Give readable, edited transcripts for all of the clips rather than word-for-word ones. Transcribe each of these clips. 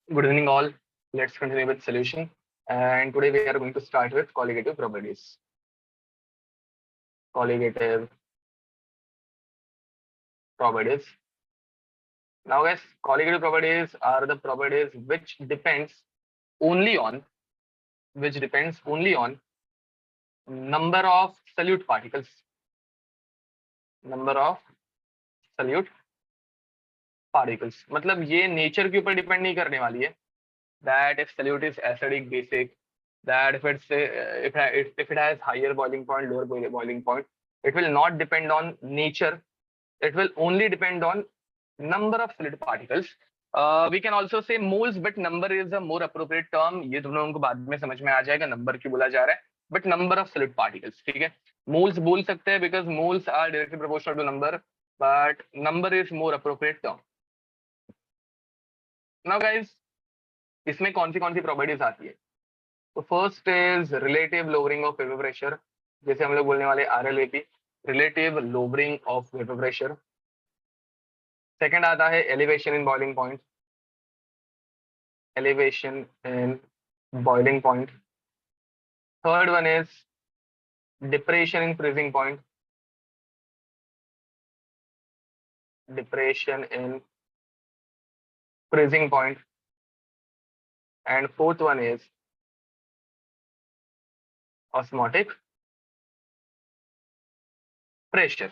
Good evening, all. Let's continue with solution. And today we are going to start with colligative properties. Colligative properties. Now, guys, colligative properties are the properties only on which depends only on number of solute particles. Number of solute particles. मतलब ये nature के ऊपर depend नहीं करने वाली है. That if solute is acidic, basic, that if it has higher boiling point, lower boiling point, it will not depend on nature. It will only depend on number of solid particles. We can also say moles, but number is a more appropriate term. ये दोनों को बाद में समझ में आ जाएगा number क्यों बोला जा रहा है, but number of solid particles. ठीक है, moles बोल सकते हैं because moles are directly proportional to number, but number is more appropriate term. Now guys, इसमें कौन सी प्रॉपर्टीज आती है? तो first is relative lowering of vapour pressure, जैसे हम लोग बोलने वाले RLVP, relative lowering of vapour pressure. Second आता है elevation in boiling point. Elevation in boiling point. Third one is depression in freezing point. Depression in freezing point. And fourth one is osmotic pressure.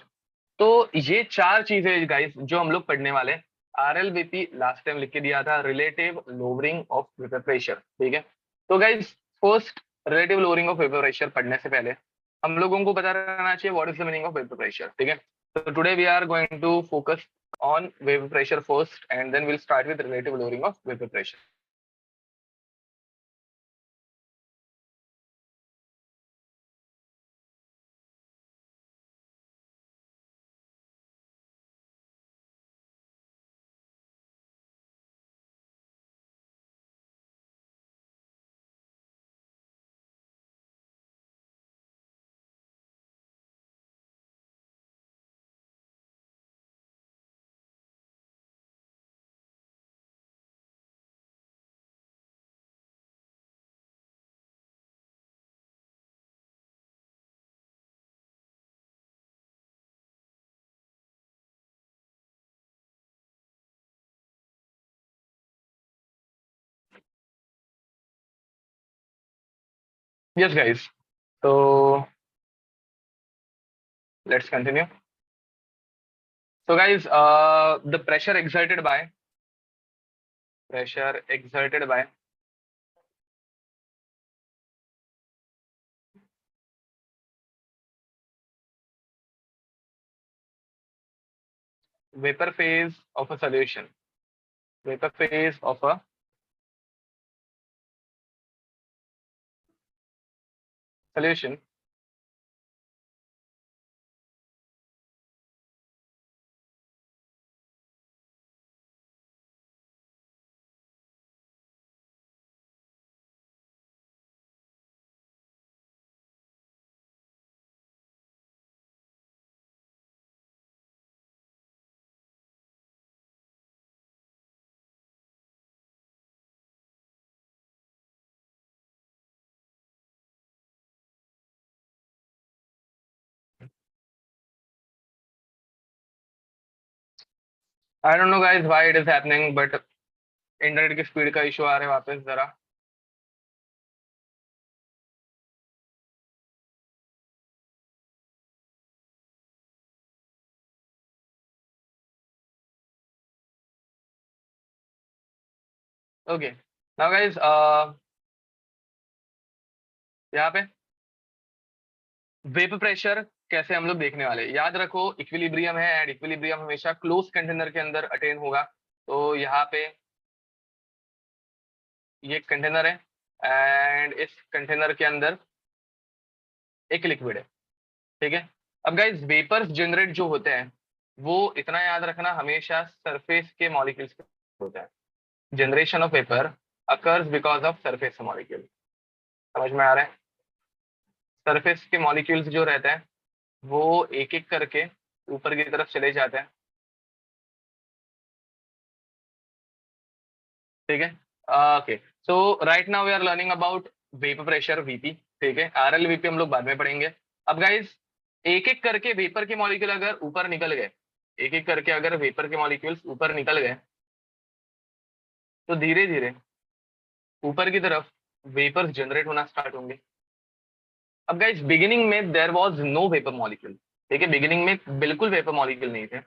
तो ये चार चीजें guys जो हम लोग पढ़ने वाले. RLVP लास्ट टाइम लिख के दिया था, relative lowering of vapour pressure. ठीक है, तो guys first relative lowering of vapour pressure पढ़ने से पहले हम लोगों को पता रहना चाहिए what is the meaning of vapour pressure. ठीक है, तो today we are going to focus on vapour pressure first and then will start with relative lowering of vapour pressure. Yes guys, so let's continue. So guys, the pressure exerted by vapor phase of a solution. Vapor phase of a solution I don't know guys why it is happening, but internet की speed का issue आ रहा है वापस जरा. Okay, now guys यहाँ पे vapour pressure कैसे हम लोग देखने वाले. याद रखो इक्विलिब्रियम है एंड इक्विलिब्रियम हमेशा क्लोज कंटेनर के अंदर अटेन होगा. तो यहाँ पे ये कंटेनर है एंड इस कंटेनर के अंदर एक लिक्विड है. ठीक है, अब गाइस वेपर्स जनरेट जो होते हैं वो इतना याद रखना हमेशा सरफेस के मॉलिक्यूल्स पे होता है. Generation of vapour occurs because of surface molecule. समझ में आ रहा है? सरफेस के मॉलिक्यूल्स जो रहते हैं वो एक एक करके ऊपर की तरफ चले जाते हैं. ठीक है, okay, so right now we are learning about vapour pressure VP, ठीक है। आरएल वीपी हम लोग बाद में पढ़ेंगे। अब गाइस एक एक करके वेपर के मॉलिक्यूल अगर ऊपर निकल गए, एक एक करके अगर वेपर के मॉलिक्यूल्स ऊपर निकल गए, तो धीरे धीरे ऊपर की तरफ वेपर्स जनरेट होना स्टार्ट होंगे। अब गाइस बिगिनिंग में there was no vapour molecule, ठीक है, बिगिनिंग में बिल्कुल वेपर मॉलिक्यूल नहीं थे।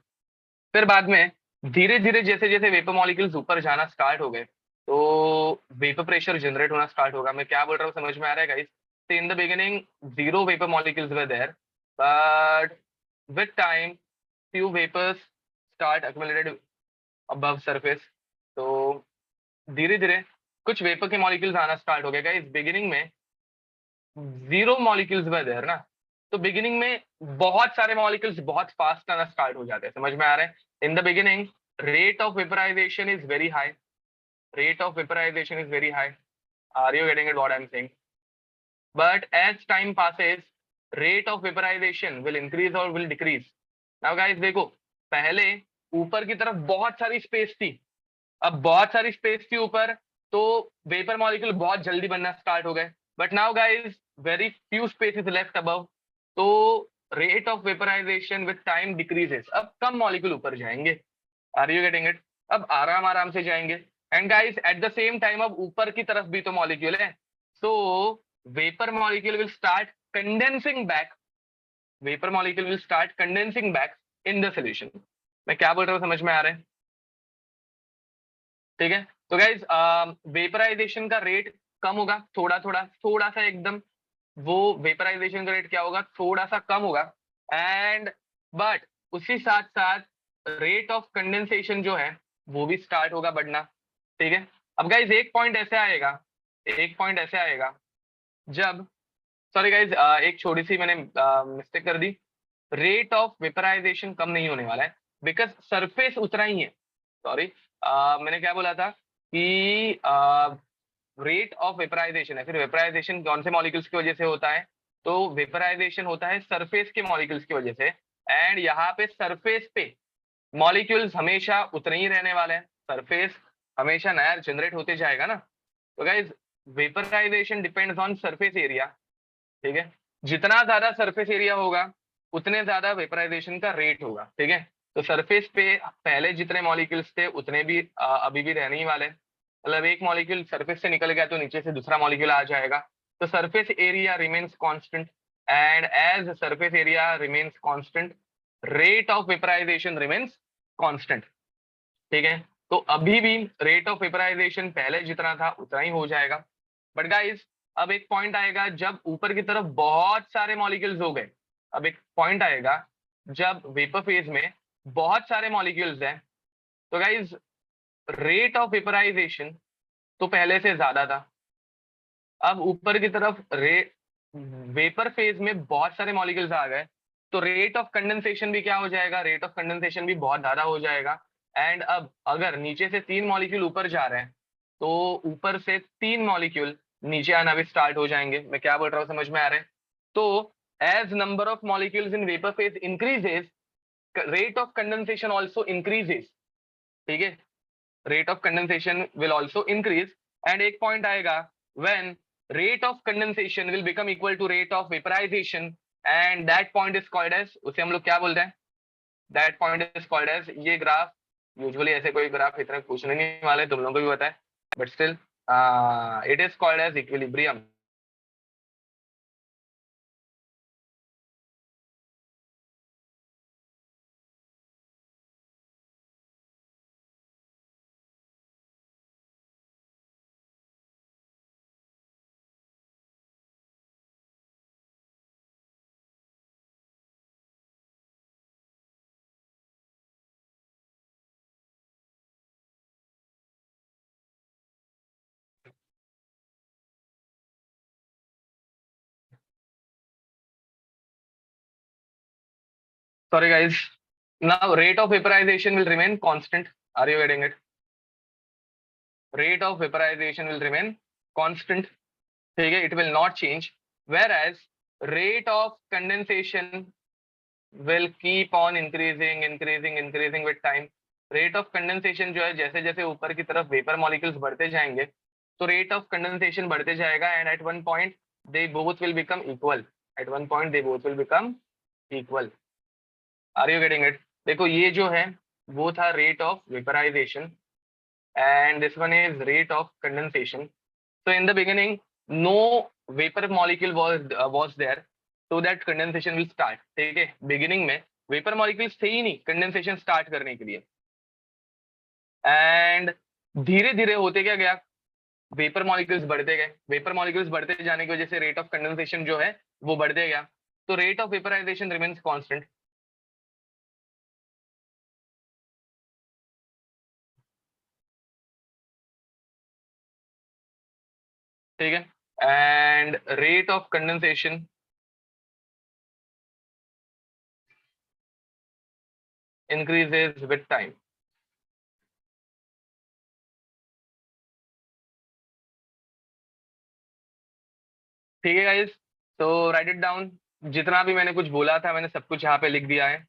फिर बाद में धीरे धीरे जैसे जैसे वेपर मॉलिक्यूल्स ऊपर जाना स्टार्ट हो गए, तो वेपर प्रेशर जनरेट होना स्टार्ट होगा। मैं क्या बोल रहा हूँ समझ में आ रहा है guys? In the beginning zero vapour molecules were there, but with time few vapors start accumulated above surface। तो धीरे धीरे कुछ वेपर के मॉलिक्यूल्स आना स्टार्ट हो गए। इस बिगिनिंग में जीरो मॉलिक्यूल्स वर देयर ना, तो बिगिनिंग में बहुत सारे मॉलिक्यूल्स बहुत फास्ट आना स्टार्ट हो जाते हैं। समझ में आ रहा है? In the beginning rate of vaporization is very high, rate of vaporization is very high. Are you getting it what I'm saying? But as time passes, rate of vaporization will increase or will decrease. Now guys देखो, पहले ऊपर की तरफ बहुत सारी space थी, अब बहुत सारी स्पेस थी ऊपर, तो वेपर मॉलिक्यूल बहुत जल्दी बनना स्टार्ट हो गए। But now guys very few space is left above, तो rate of vaporization with time decreases, अब कम मॉलिक्यूल ऊपर जाएंगे। Are you getting it? अब आराम आराम से जाएंगे। And guys at the same time अब ऊपर की तरफ भी तो मॉलिक्यूल है, so vapor molecule will start condensing back, vapor molecule will start condensing back in the solution. मैं क्या बोल रहा हूँ समझ में आ रहा है? ठीक है, तो गाइज वेपराइजेशन का रेट कम होगा, थोड़ा थोड़ा थोड़ा सा एकदम, वो वेपराइजेशन का रेट क्या होगा, थोड़ा सा कम होगा। एंड बट उसी साथ साथ रेट ऑफ कंडेंसेशन जो है वो भी स्टार्ट होगा बढ़ना, ठीक है। अब गाइज एक पॉइंट ऐसे आएगा, एक पॉइंट ऐसे आएगा जब, सॉरी गाइज एक छोटी सी मैंने मिस्टेक कर दी, रेट ऑफ वेपराइजेशन कम नहीं होने वाला है, बिकॉज सरफेस उतना ही है। सॉरी, मैंने क्या बोला था कि रेट ऑफ वेपराइजेशन है, फिर वेपराइजेशन कौन से मॉलिक्यूल्स की वजह से होता है, तो वेपराइजेशन होता है सरफेस के मॉलिक्यूल्स की वजह से। एंड यहाँ पे सरफेस पे मॉलिक्यूल्स हमेशा उतने ही रहने वाले हैं, सरफेस हमेशा नया जनरेट होते जाएगा ना। तो guys vaporization depends on surface area, ठीक है। जितना ज्यादा सरफेस एरिया होगा उतने ज्यादा वेपराइजेशन का रेट होगा, ठीक है। तो सरफेस पे पहले जितने मॉलिक्यूल्स थे उतने भी अभी भी रहने ही वाले, मतलब एक मॉलिक्यूल सरफेस से निकल गया तो नीचे से दूसरा मॉलिक्यूल आ जाएगा, तो surface area remains constant. And as surface area remains constant, rate of vaporization remains constant, ठीक है। तो अभी भी रेट ऑफ वेपराइजेशन पहले जितना था उतना ही हो जाएगा। बट गाइस अब एक पॉइंट आएगा जब ऊपर की तरफ बहुत सारे मॉलिक्यूल्स हो गए, अब एक पॉइंट आएगा जब वेपर फेज में बहुत सारे मॉलिक्यूल्स हैं, तो गाइस रेट ऑफ वेपराइजेशन तो पहले से ज्यादा था। अब ऊपर की तरफ वेपर फेज में बहुत सारे मॉलिक्यूल्स आ गए, तो रेट ऑफ कंडेंसेशन भी क्या हो जाएगा, रेट ऑफ कंडेंसेशन भी बहुत ज्यादा हो जाएगा। एंड अब अगर नीचे से 3 मॉलिक्यूल ऊपर जा रहे हैं, तो ऊपर से 3 मॉलिक्यूल नीचे आना भी स्टार्ट हो जाएंगे। मैं क्या बोल रहा हूँ समझ में आ रहा है? तो as number of molecules in vapour phase increases, rate of condensation also increases, ठीक है। rate of condensation will also increase। and एक point आएगा when rate of condensation will become equal to rate of vaporization, and that point is called as, उसे हम लोग क्या बोल रहे हैं, that point is called as, ये ग्राफ यूजुअली ऐसे कोई ग्राफ इतना पूछने नहीं वाले, तुम लोगों को भी पता है, but still it is called as equilibrium. Sorry guys, now rate of vaporization will remain constant। are you getting it? rate of vaporization will remain constant, ठीक है, it will not change, whereas rate of condensation will keep on increasing with time। Rate of condensation जो है जैसे जैसे ऊपर की तरफ vapour molecules बढ़ते जाएंगे तो रेट ऑफ कंडेंसेशन बढ़ते जाएगा and at one point they both will become equal. At one point they both will become equal. Are you getting it? देखो ये जो है वो था rate of vaporization and this one is rate of condensation. So in the beginning, no vapor molecule was there, so that condensation will start. ठीक है, beginning में vapor molecules थे ही नहीं condensation start करने के लिए, and धीरे धीरे होते क्या गया, वेपर मॉलिक्यूल्स बढ़ते गए, वेपर मॉलिक्यूल्स बढ़ते जाने की वजह से रेट ऑफ कंडेंसेशन जो है वो बढ़ते गया, तो rate of vaporization remains constant. ठीक है, and rate of condensation increases with time। ठीक है गाइस, तो राइट इट डाउन, जितना भी मैंने कुछ बोला था मैंने सब कुछ यहाँ पे लिख दिया है।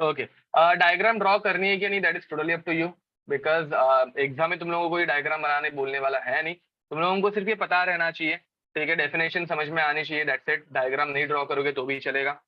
ओके, डायग्राम ड्रॉ करनी है कि नहीं that is totally up to you, because exam में तुम लोगों को ये डायग्राम बनाने बोलने वाला है नहीं, तुम लोगों को सिर्फ ये पता रहना चाहिए। ठीक है, डेफिनेशन समझ में आनी चाहिए, दैट्स इट। डायग्राम नहीं ड्रॉ करोगे तो भी चलेगा।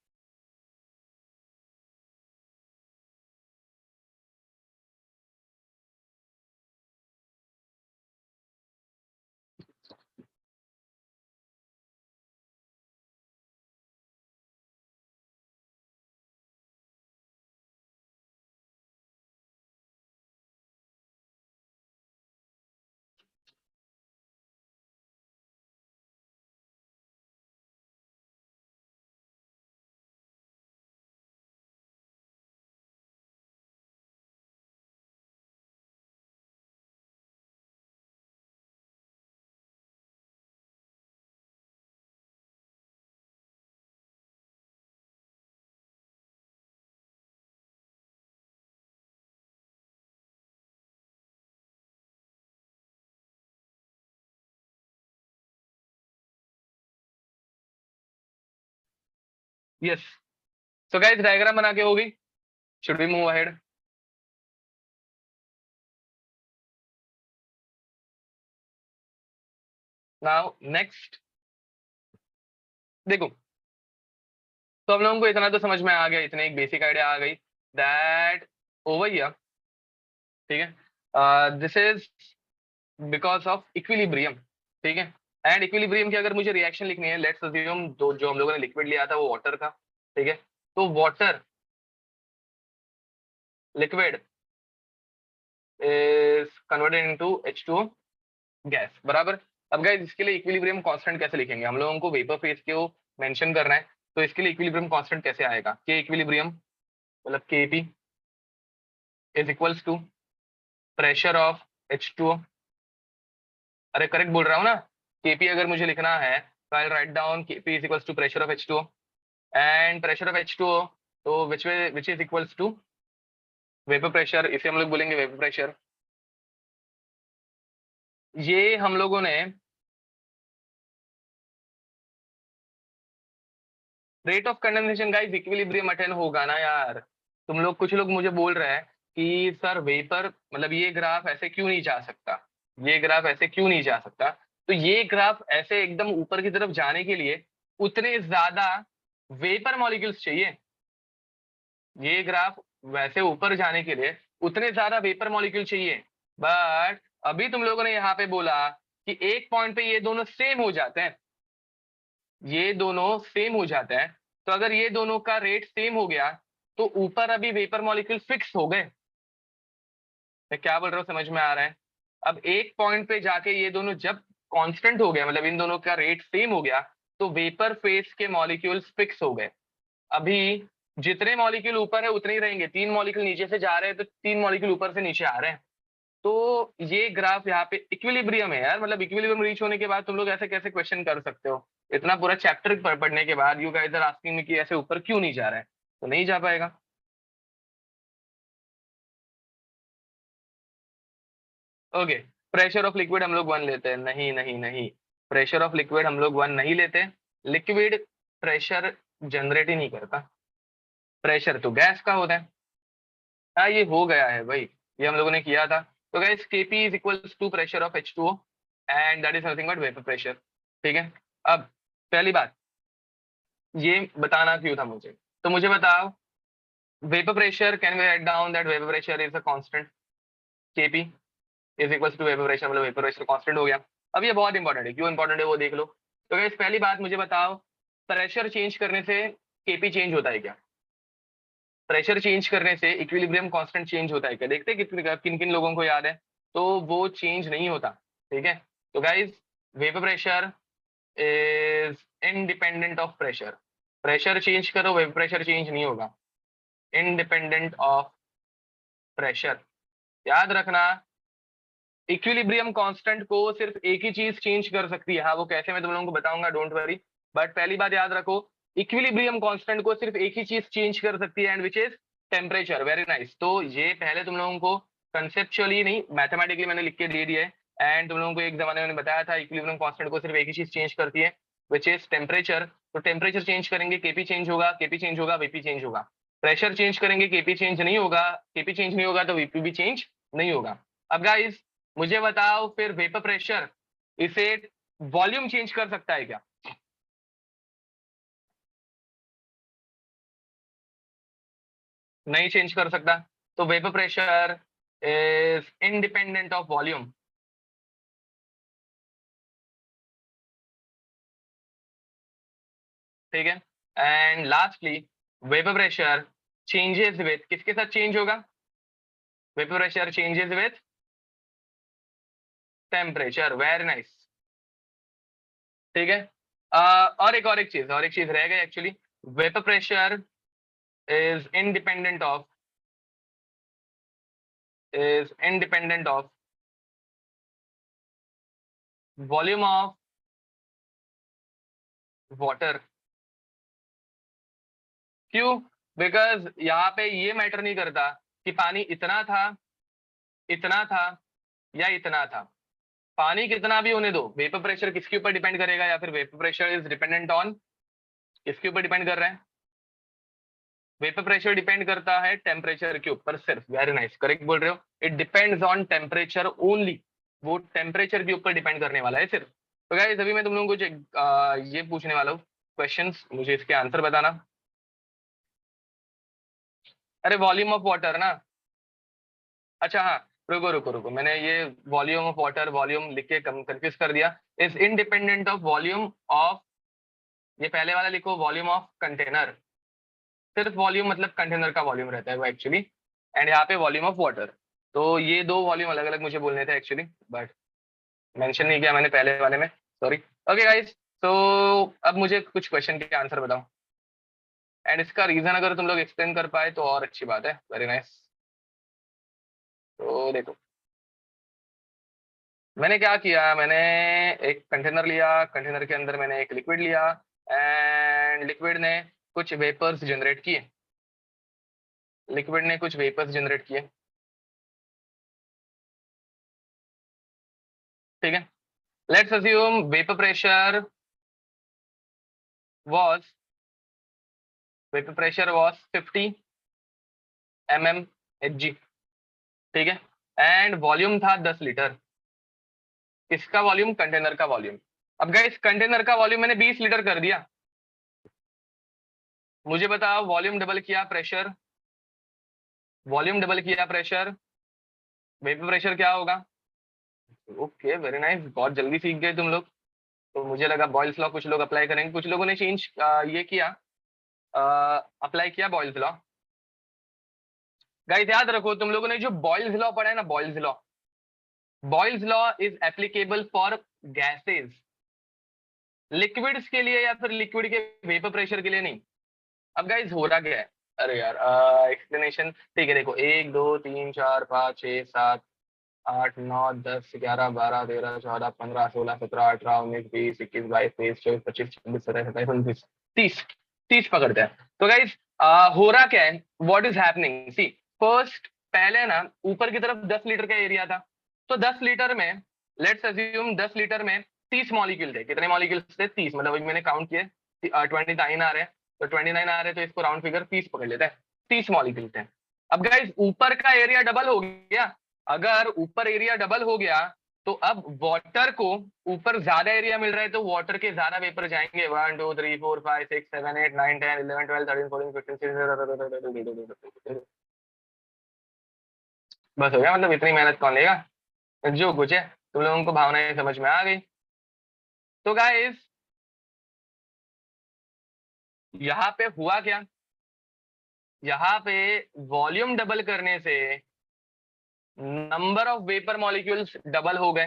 यस, सो गाइस डायग्राम बना के होगी, should we move ahead? Now next देखो, तो हम लोगों को इतना तो समझ में आ गया, इतने एक बेसिक आइडिया आ गई दैट ओवर हियर, ठीक है, this is because of equilibrium. ठीक है, एंड इक्विलिब्रियम की अगर मुझे रिएक्शन लिखनी है, लेट्स अज्यूम तो जो हम लोगों ने लिक्विड लिया था वो वाटर था। ठीक है, तो water liquid is converted into H2O gas, बराबर। अब गाइस इसके लिए इक्विलिब्रियम कांस्टेंट कैसे लिखेंगे, हम लोगों को वेपर फेज को मेंशन करना है, तो इसके लिए इक्विलिब्रियम कांस्टेंट कैसे आएगा? के इक्विलिब्रियम मतलब Kp is equals to pressure of H2O। अरे करेक्ट बोल रहा हूँ ना, Kp अगर मुझे लिखना है तो I write down Kp is equals to pressure of H2O, and pressure of H2O तो which is equals to vapour pressure, इसे हम लोग बोलेंगे वेपर प्रेशर। ये हम लोगों ने rate of condensation guys equilibrium attain होगा ना यार। तुम लोग कुछ लोग मुझे बोल रहे हैं कि सर वेपर मतलब ये ग्राफ ऐसे क्यों नहीं जा सकता, ये ग्राफ ऐसे क्यों नहीं जा सकता? तो ये ग्राफ ऐसे एकदम ऊपर की तरफ जाने के लिए उतने ज्यादा वेपर मॉलिक्यूल्स चाहिए, ये ग्राफ वैसे ऊपर जाने के लिए उतने ज्यादा वेपर मॉलिक्यूल चाहिए। बट अभी तुम लोगों ने यहाँ पे बोला कि एक पॉइंट पे ये दोनों सेम हो जाते हैं, ये दोनों सेम हो जाते हैं, तो अगर ये दोनों का रेट सेम हो गया तो ऊपर अभी वेपर मॉलिक्यूल फिक्स हो गए। मैं क्या बोल रहा हूँ समझ में आ रहा है? अब एक पॉइंट पे जाके ये दोनों जब कांस्टेंट हो गया, मतलब इन दोनों का रेट सेम हो गया, तो वेपर फेज के मॉलिक्यूल्स फिक्स हो गए। अभी जितने मॉलिक्यूल ऊपर है उतने ही रहेंगे, 3 मॉलिक्यूल नीचे से जा रहे हैं तो 3 मॉलिक्यूल ऊपर से नीचे आ रहे हैं। तो ये ग्राफ यहाँ पे इक्विलिब्रियम है यार, मतलब इक्विलिब्रियम रीच होने के बाद तुम लोग ऐसे कैसे क्वेश्चन कर सकते हो? इतना पूरा चैप्टर पढ़ने के बाद you guys are asking me कि ऐसे ऊपर क्यों नहीं जा रहा है, तो नहीं जा पाएगा। ओके, प्रेशर ऑफ लिक्विड हम लोग 1 लेते हैं, नहीं नहीं नहीं, प्रेशर ऑफ लिक्विड हम लोग 1 नहीं लेते। लिक्विड प्रेशर जनरेट ही नहीं करता। प्रेशर तो गैस का होता है। हाँ ये हो गया है भाई, ये हम लोगों ने किया था। तो guys Kp is equals to pressure of H2O and that is nothing but vapour pressure. ठीक है। अब पहली बात ये बताना क्यों था मुझे, तो मुझे बताओ vapour pressure, can we write down that vapour pressure is a constant. Kp is equals to vapour pressure, मतलब वेपर प्रेशर कांस्टेंट हो गया। अब ये बहुत इंपॉर्टेंट है, क्यों इंपॉर्टेंट है वो देख लो। तो गाइस पहली बात मुझे बताओ, प्रेशर चेंज करने से Kp चेंज होता है क्या? प्रेशर चेंज करने से इक्विलिब्रियम कांस्टेंट चेंज होता है क्या? देखते हैं किन किन लोगों को याद है। तो वो चेंज नहीं होता। ठीक है। तो guys vapour pressure is independent of pressure. Pressure change करो वेपर प्रेशर चेंज नहीं होगा, इंडिपेंडेंट ऑफ प्रेशर। याद रखना, इक्विलिब्रियम कांस्टेंट को सिर्फ एक ही चीज चेंज कर सकती है। हाँ वो कैसे मैं तुम लोगों को बताऊंगा, डोंट वरी। बट पहली बात याद रखो, इक्विलिब्रियम कांस्टेंट को सिर्फ एक ही चीज चेंज कर सकती है, and which is temperature. Very nice. तो ये पहले तुम लोगों को कंसेप्चुअली नहीं, मैथमेटिकली मैंने लिख के दे दिया है। एंड तुम लोगों को एक जमाने में बताया था इक्विलिब्रियम कांस्टेंट को सिर्फ एक ही चीज चेंज करती है, विच इज टेम्परेचर। तो टेम्परेचर चेंज करेंगे केपी चेंज होगा, केपी चेंज होगा वीपी चेंज होगा। प्रेशर चेंज करेंगे केपी चेंज नहीं होगा, केपी चेंज नहीं होगा तो वीपी भी चेंज नहीं होगा। अब गाइस मुझे बताओ फिर वेपर प्रेशर इसे वॉल्यूम चेंज कर सकता है क्या? नहीं चेंज कर सकता। तो vapour pressure is independent of volume. ठीक है। And lastly vapour pressure changes with, किसके साथ चेंज होगा? Vapour pressure changes with temperature. Very nice. ठीक है। और एक चीज रह गई actually. Vapour pressure is independent of volume of water. क्यों? बिकॉज यहाँ पे ये मैटर नहीं करता कि पानी इतना था या इतना था। पानी कितना भी होने दो, वेपर प्रेशर किसके ऊपर डिपेंड करेगा, या फिर vapour pressure is dependent on, किसके ऊपर डिपेंड कर रहा है? वेपर प्रेशर डिपेंड करता है टेम्परेचर के ऊपर सिर्फ। वेरी नाइस, करेक्ट बोल रहे हो। It depends on temperature only. वो टेम्परेचर के ऊपर डिपेंड करने वाला है सिर्फ। तो गाइस अभी मैं तुम लोगों को ये पूछने वाला हूँ क्वेश्चंस, मुझे इसके आंसर बताना। अरे वॉल्यूम ऑफ वाटर ना। अच्छा हाँ, रुको रुको रुको, मैंने ये वॉल्यूम ऑफ वाटर वॉल्यूम लिख के कंफ्यूज कर दिया। Is independent of volume of, ये पहले वाला लिखो वॉल्यूम ऑफ कंटेनर। सिर्फ वॉल्यूम मतलब कंटेनर का वॉल्यूम रहता है वो एक्चुअली। एंड यहाँ पे वॉल्यूम ऑफ वाटर। तो ये दो वॉल्यूम अलग अलग मुझे बोलने थे एक्चुअली, बट मेंशन नहीं किया मैंने पहले वाले में, सॉरी। ओके गाइस, तो अब मुझे कुछ क्वेश्चन के आंसर बताओ, एंड इसका रीजन अगर तुम लोग एक्सप्लेन कर पाए तो और अच्छी बात है। Very nice. तो देखो मैंने क्या किया, मैंने एक कंटेनर लिया, कंटेनर के अंदर मैंने एक लिक्विड लिया, एंड लिक्विड ने कुछ वेपर्स जनरेट किए, लिक्विड ने कुछ वेपर्स जनरेट किए। ठीक है। Let's assume vapour pressure was vapour pressure was 50 mmHg। ठीक है। एंड वॉल्यूम था 10 लीटर। किसका वॉल्यूम? कंटेनर का वॉल्यूम। अब गाइस कंटेनर का वॉल्यूम मैंने 20 लीटर कर दिया। मुझे बताओ वॉल्यूम डबल किया प्रेशर, वॉल्यूम डबल किया प्रेशर, वेपर प्रेशर क्या होगा? ओके वेरी नाइस, बहुत जल्दी सीख गए तुम लोग। तो मुझे लगा बॉयल्स लॉ कुछ लोग अप्लाई करेंगे, कुछ लोगों ने चेंज ये किया, अप्लाई किया बॉयल्स लॉ। गाइस याद रखो तुम लोगों ने जो बॉयल्स लॉ पढ़ा है ना, Boyle's law is applicable for gases, liquids के लिए या फिर लिक्विड के वेपर प्रेशर के लिए नहीं। अब गाइस हो रहा क्या है, अरे यार एक्सप्लेनेशन ठीक है। देखो 1 2 3 4 5 6 7 8 9 10 11 12 13 14 15 16 17 18 19 20 21 22 23 24 25 26 27 28 29 30 30 पकड़ते हैं। तो गाइस हो रहा क्या है, what is happening, see first पहले ना ऊपर की तरफ 10 लीटर का एरिया था। तो 10 लीटर में लेट्स अज्यूम 10 लीटर में 30 मॉलिक्यूल थे। कितने मॉलिक्यूल्स थे? 30, मतलब अभी मैंने काउंट किए 29 आ रहे हैं। तो 29 आ रहे हैं, तो इसको राउंड फिगर 30 पकड़ लेते हैं, 30 मॉलिक्यूल्स हैं। अब गाइस ऊपर का एरिया डबल हो गया, अगर ऊपर एरिया डबल हो गया तो अब वाटर को ऊपर ज्यादा एरिया मिल रहा है, तो वाटर के ज्यादा वेपर जाएंगे। 1 2 3 4 5 6 7 8 9 10 11 12 13 14 15 16। बस हो गया, मतलब इतनी मेहनत कौन लेगा, जो कुछ है तुम लोगों को भावनाएं समझ में आ गई। तो गाइस यहाँ पे हुआ क्या, यहाँ पे वॉल्यूम डबल करने से number of vapour molecules double हो गए,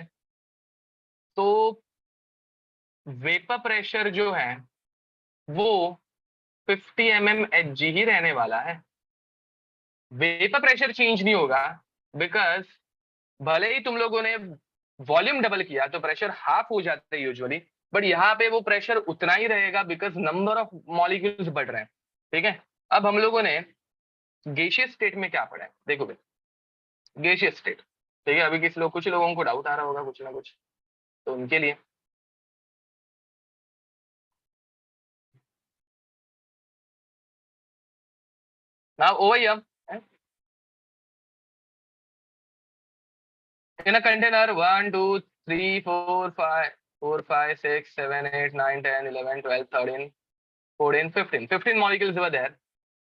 तो वेपर प्रेशर जो है वो 50 mmHg ही रहने वाला है। वेपर प्रेशर चेंज नहीं होगा, बिकॉज भले ही तुम लोगों ने वॉल्यूम डबल किया तो प्रेशर हाफ हो जाता है यूजुअली, बट यहाँ पे वो प्रेशर उतना ही रहेगा बिकॉज नंबर ऑफ मॉलिक्यूल्स बढ़ रहे हैं। ठीक है, अब हम लोगों ने गैसियस स्टेट में क्या पढ़ा है, देखो भाई, गैसियस स्टेट। ठीक है, अभी कुछ लोगों को डाउट आ रहा होगा कुछ ना कुछ, तो उनके लिए ना वही अब in a container 1 2 3 4 5 4 5 6 7 8 9 10 11 12 13 14 15 15 molecules were there।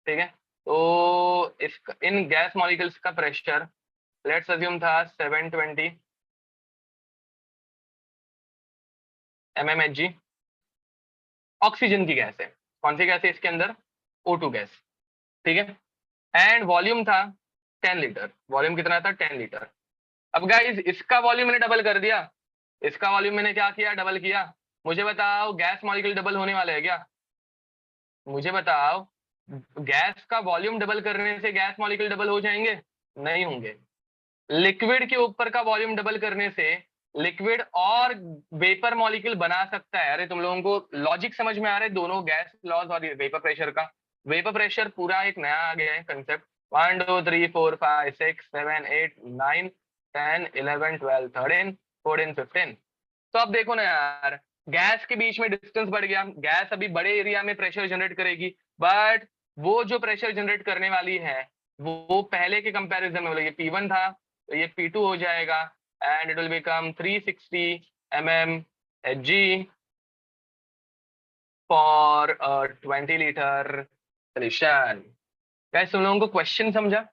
ठीक है, तो इस इन गैस मॉलिक्यूल्स का प्रेशर लेट्स अज्यूम था 720 mmHg। ऑक्सीजन की गैस है, कौन सी गैस है इसके अंदर, O2 गैस। ठीक है, एंड वॉल्यूम था 10 लीटर, वॉल्यूम कितना था 10 लीटर। अब गाइस इसका वॉल्यूम मैंने डबल कर दिया, इसका वॉल्यूम मैंने क्या किया, डबल किया। मुझे बताओ गैस मॉलिक्यूल डबल होने वाला है क्या, मुझे बताओ गैस का वॉल्यूम डबल करने से गैस मॉलिक्यूल डबल हो जाएंगे, नहीं होंगे। लिक्विड के ऊपर का वॉल्यूम डबल करने से लिक्विड और वेपर मॉलिक्यूल बना सकता है। अरे तुम लोगों को लॉजिक समझ में आ रहा है दोनों गैस लॉज और वेपर प्रेशर का। वेपर प्रेशर पूरा एक नया आ गया है कंसेप्ट, 1 2 3 4 5 6 7 8 9 10 11 12 13 14 15। तो अब देखो ना यार, गैस के बीच में डिस्टेंस बढ़ गया, गैस अभी बड़े एरिया में प्रेशर जनरेट करेगी, बट वो जो प्रेशर जनरेट करने वाली है वो पहले के कंपैरिजन में, ये P1 था तो ये P2 हो जाएगा, and it will become 360 mmHg for 20 litre solution. Guys तुम लोगों को क्वेश्चन समझा,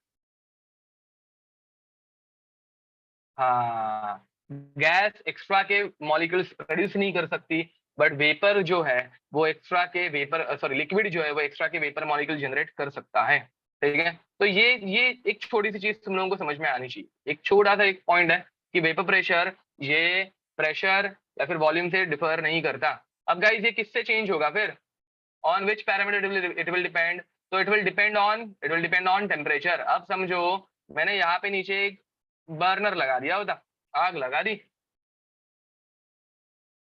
हाँ, गैस एक्स्ट्रा के मॉलिक्यूल्स प्रोड्यूस नहीं कर सकती, बट वेपर जो है वो एक्स्ट्रा के वेपर, सॉरी लिक्विड जो है वो एक्स्ट्रा के वेपर मॉलिक्यूल जनरेट कर सकता है। ठीक है, तो ये एक छोटी सी चीज तुम लोगों को समझ में आनी चाहिए, एक छोटा सा एक पॉइंट है कि वेपर प्रेशर ये प्रेशर या फिर वॉल्यूम से डिफर नहीं करता। अब गाइस ये किससे चेंज होगा फिर, on which parameter it will depend, तो it will depend on temperature. अब समझो मैंने यहाँ पे नीचे एक बर्नर लगा दिया होता, आग लगा दी।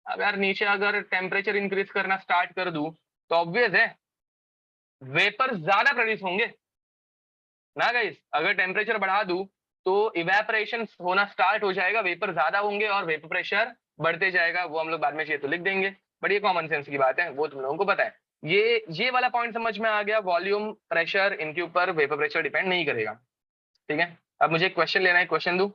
अब यार नीचे अगर टेम्परेचर इंक्रीज करना स्टार्ट कर दूं तो ऑब्वियस है वेपर ज्यादा प्रोड्यूस होंगे ना गाइस। अगर टेम्परेचर बढ़ा दूं तो इवेपोरेशन होना स्टार्ट हो जाएगा, वेपर ज्यादा होंगे और वेपर प्रेशर बढ़ते जाएगा। वो हम लोग बाद में चाहिए तो लिख देंगे, बट ये कॉमन सेंस की बात है, वो तुम लोगों को पता है। ये वाला पॉइंट समझ में आ गया, वॉल्यूम प्रेशर इनके ऊपर वेपर प्रेशर डिपेंड नहीं करेगा। ठीक है, अब मुझे क्वेश्चन लेना है, क्वेश्चन दू।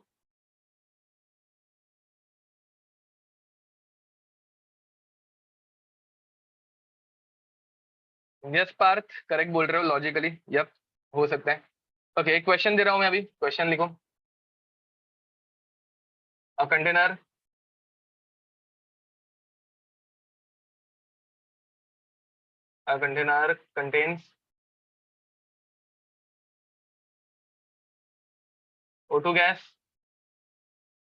यस पार्थ, करेक्ट बोल रहे हो लॉजिकली, यप हो सकता है। ओके, एक क्वेश्चन दे रहा हूं मैं अभी, क्वेश्चन लिखो। A container contains O2 gas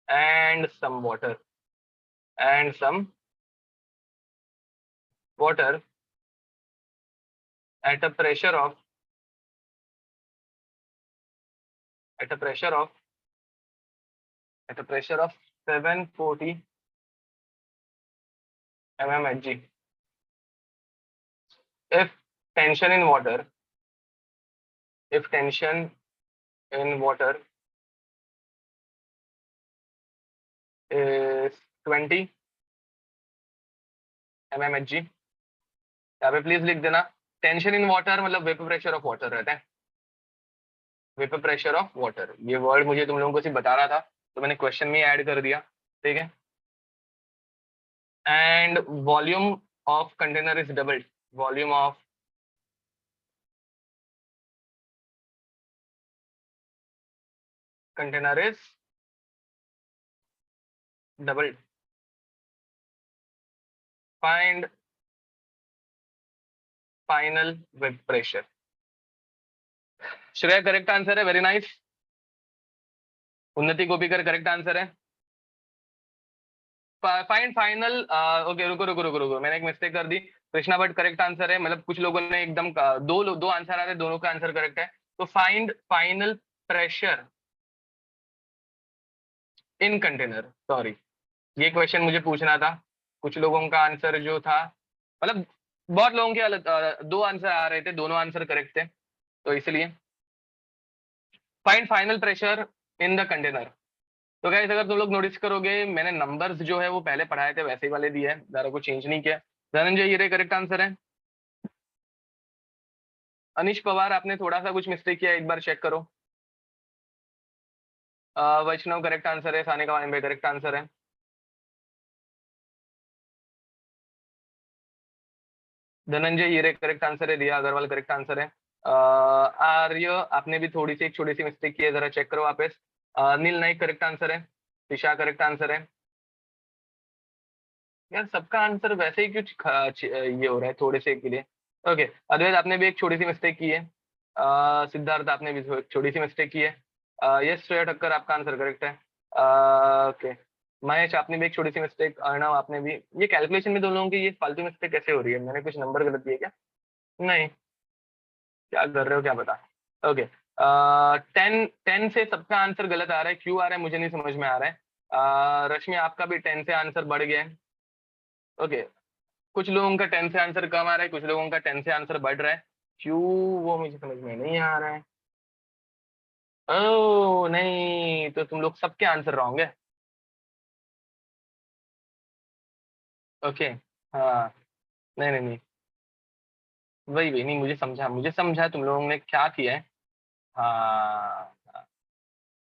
and some water and some water at a pressure of at a pressure of at a pressure of 740 mmHg. If tension in water, if tension in water is 20 mmHg, यहाँ पे please लिख देना tension in water मतलब vapour pressure of water रहता है, vapour pressure of water. ये word मुझे तुम लोगों को सिर्फ बताना था तो मैंने क्वेश्चन में ऐड कर दिया, ठीक है। And volume of container is doubled, volume of container is doubled. Find final vapor pressure. Shreya correct answer है, वेरी नाइस। उन्नति गोपीकर करेक्ट आंसर है। फाइंड फाइनल, ओके रुको रुको रुको रुको, मैंने एक मिस्टेक कर दी। कृष्णा भट्ट करेक्ट आंसर है, मतलब कुछ लोगों ने एकदम दो आंसर आ रहे, दोनों का आंसर करेक्ट है। तो find final pressure in container, sorry ये क्वेश्चन मुझे पूछना था। कुछ लोगों का आंसर जो था, मतलब बहुत लोगों के दो आंसर आ रहे थे, दोनों आंसर करेक्ट थे, तो इसलिए find final pressure in the container. तो गाइस अगर तुम लोग नोटिस करोगे मैंने नंबर्स जो है वो पहले पढ़ाए थे वैसे ही वाले दिए हैं, ज्यादा कुछ चेंज नहीं किया। धनंजय हीरे करेक्ट आंसर है। अनिश पवार आपने थोड़ा सा कुछ मिस्टेक किया, एक बार चेक करो। वैष्णव करेक्ट आंसर है, सानिका वानिम्बे करेक्ट आंसर है। धनंजय हीरे करेक्ट आंसर है, दिया अग्रवाल करेक्ट आंसर है। आर्य आपने भी थोड़ी सी एक छोटी सी मिस्टेक की है, जरा चेक करो वापस। नील नाइक करेक्ट आंसर है। दिशा करेक्ट आंसर है। यार सबका आंसर वैसे ही कुछ ये हो रहा है थोड़े से के लिए। ओके, अद्वैत आपने भी एक छोटी सी मिस्टेक की है। सिद्धार्थ आपने भी एक छोटी सी मिस्टेक की है। यस श्रेया ठक्कर आपका आंसर करेक्ट है। ओके, महेश आपने भी एक छोटी सी मिस्टेक, अर्णव आपने भी। ये कैलकुलेशन में दोनों लोगों की ये फालतू मिस्टेक कैसे हो रही है, मैंने कुछ नंबर गलत दिए क्या? नहीं, क्या कर रहे हो क्या पता। ओके, 10 से सबका आंसर गलत आ रहा है, क्यों आ रहा है मुझे नहीं समझ में आ रहा है। रश्मि आपका भी 10 से आंसर बढ़ गया है। ओके, कुछ लोगों का 10 से आंसर कम आ रहा है, कुछ लोगों का 10 से आंसर बढ़ रहा है, क्यों वो मुझे समझ में नहीं आ रहा है। ओह नहीं, तो तुम लोग सबके आंसर रॉन्ग है। ओके, हाँ, नहीं नहीं नहीं, वही वही नहीं, मुझे समझा तुम लोगों ने क्या किया है। हाँ,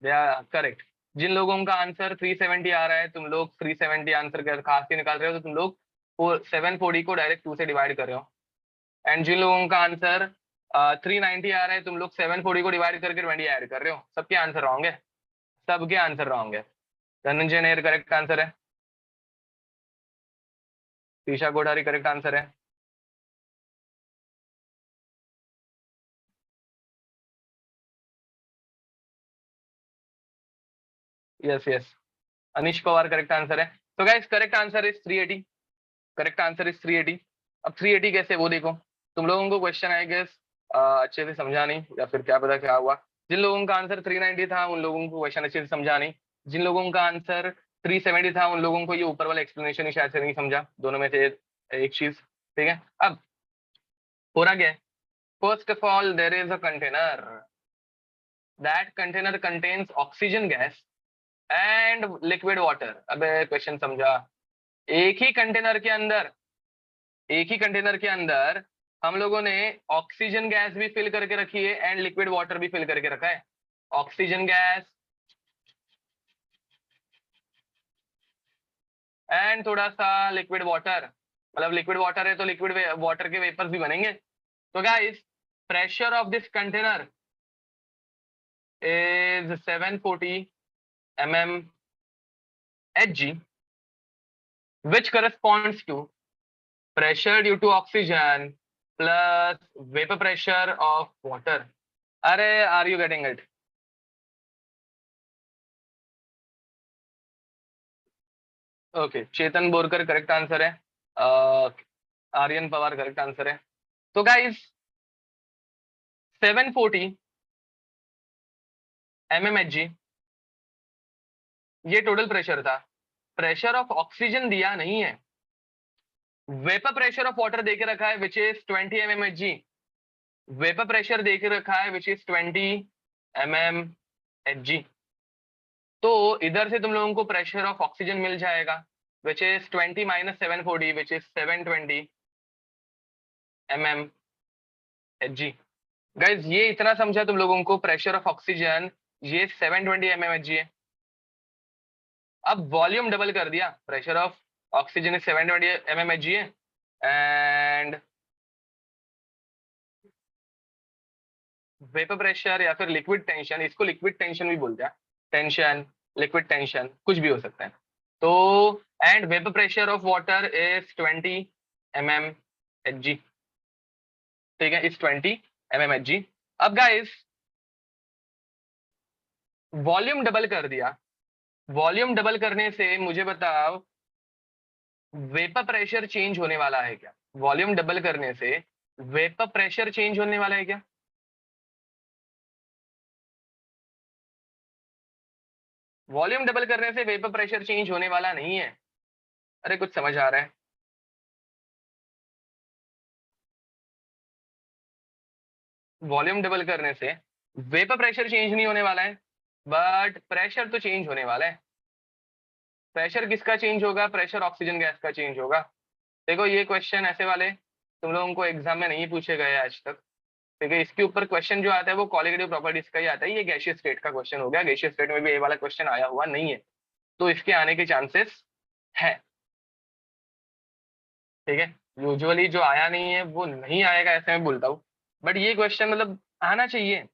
करेक्ट। जिन लोगों का आंसर 370 आ रहा है, तुम लोग 370 आंसर कर खास के निकाल रहे हो, तो तुम लोग 740 को डायरेक्ट 2 से डिवाइड कर रहे हो। एंड जिन लोगों का आंसर 390 आ रहा है, तुम लोग 740 को डिवाइड करके 20 ऐड कर रहे हो। सबके आंसर रॉन्ग है, सबके आंसर रॉन्ग है। धनंजय नेर करेक्ट आंसर है। ईशा कोठारी करेक्ट आंसर है। यस यस, अनिश पवार करेक्ट आंसर है। तो guys correct answer is 380, correct answer is 380। अब 380 कैसे वो देखो, तुम लोगों को क्वेश्चन आई गेस अच्छे से समझा नहीं, या फिर क्या पता क्या हुआ। जिन लोगों का आंसर 390 था उन लोगों को क्वेश्चन अच्छे से समझा नहीं, जिन लोगों का आंसर 370 था उन लोगों को ये ऊपर वाला एक्सप्लेनेशन ही शायद से नहीं समझा, दोनों में से एक चीज, ठीक है। अब हो रहा क्या है, first of all there is a container, that container contains oxygen gas and liquid water. अबे क्वेश्चन समझा, एक ही कंटेनर के अंदर, एक ही कंटेनर के अंदर हम लोगों ने ऑक्सीजन गैस भी फिल करके रखी है एंड लिक्विड वाटर भी फिल करके रखा है। ऑक्सीजन गैस एंड थोड़ा सा लिक्विड वाटर, मतलब लिक्विड वाटर है तो लिक्विड वाटर के वेपर्स भी बनेंगे। तो guys pressure of this container is 740 mm Hg, which corresponds to pressure due to oxygen plus vapor pressure of water. अरे are you getting it? Okay, Chetan Borkar correct answer है। Aryan Pawar correct answer है। तो guys 740 mmHg ये total pressure था, pressure of oxygen दिया नहीं है। Vapour pressure of water देके रखा है which is 20 mmHg, vapour pressure देके रखा है विच इज 20 mmHg। तो इधर से तुम लोगों को प्रेशर ऑफ ऑक्सीजन मिल जाएगा which is 20 - 740 which is 720 mm। Hg। Guys ये इतना समझा तुम लोगों को, प्रेशर ऑफ ऑक्सीजन ये 720 mmHg है। अब वॉल्यूम डबल कर दिया, प्रेशर ऑफ ऑक्सीजन 720 mmHg है, एंड वेपर प्रेशर या फिर लिक्विड टेंशन, इसको लिक्विड टेंशन भी बोलते हैं, टेंशन, लिक्विड टेंशन कुछ भी हो सकता है। तो and vapour pressure of water is 20 mmHg, ठीक है, इज 20 mmHg। अब गाइस वॉल्यूम डबल कर दिया, वॉल्यूम डबल करने से मुझे बताओ वेपर प्रेशर चेंज होने वाला है क्या? वॉल्यूम डबल करने से वेपर प्रेशर चेंज होने वाला है क्या? वॉल्यूम डबल करने से वेपर प्रेशर चेंज होने वाला नहीं है। अरे कुछ समझ आ रहा है? वॉल्यूम डबल करने से वेपर प्रेशर चेंज नहीं होने वाला है, बट प्रेशर तो चेंज होने वाला है। प्रेशर किसका चेंज होगा? प्रेशर ऑक्सीजन गैस का चेंज होगा। देखो ये क्वेश्चन ऐसे वाले तुम लोगों को एग्जाम में नहीं पूछे गए आज तक, ठीक है। इसके ऊपर क्वेश्चन जो आता है वो क्वालिटेटिव प्रॉपर्टीज का ही आता है। ये गैसियस स्टेट का क्वेश्चन हो गया, गैसियस स्टेट में भी ये वाला क्वेश्चन आया हुआ नहीं है, तो इसके आने के चांसेस है, ठीक है। यूजुअली जो आया नहीं है वो नहीं आएगा ऐसे मैं बोलता हूँ, बट ये क्वेश्चन मतलब आना चाहिए,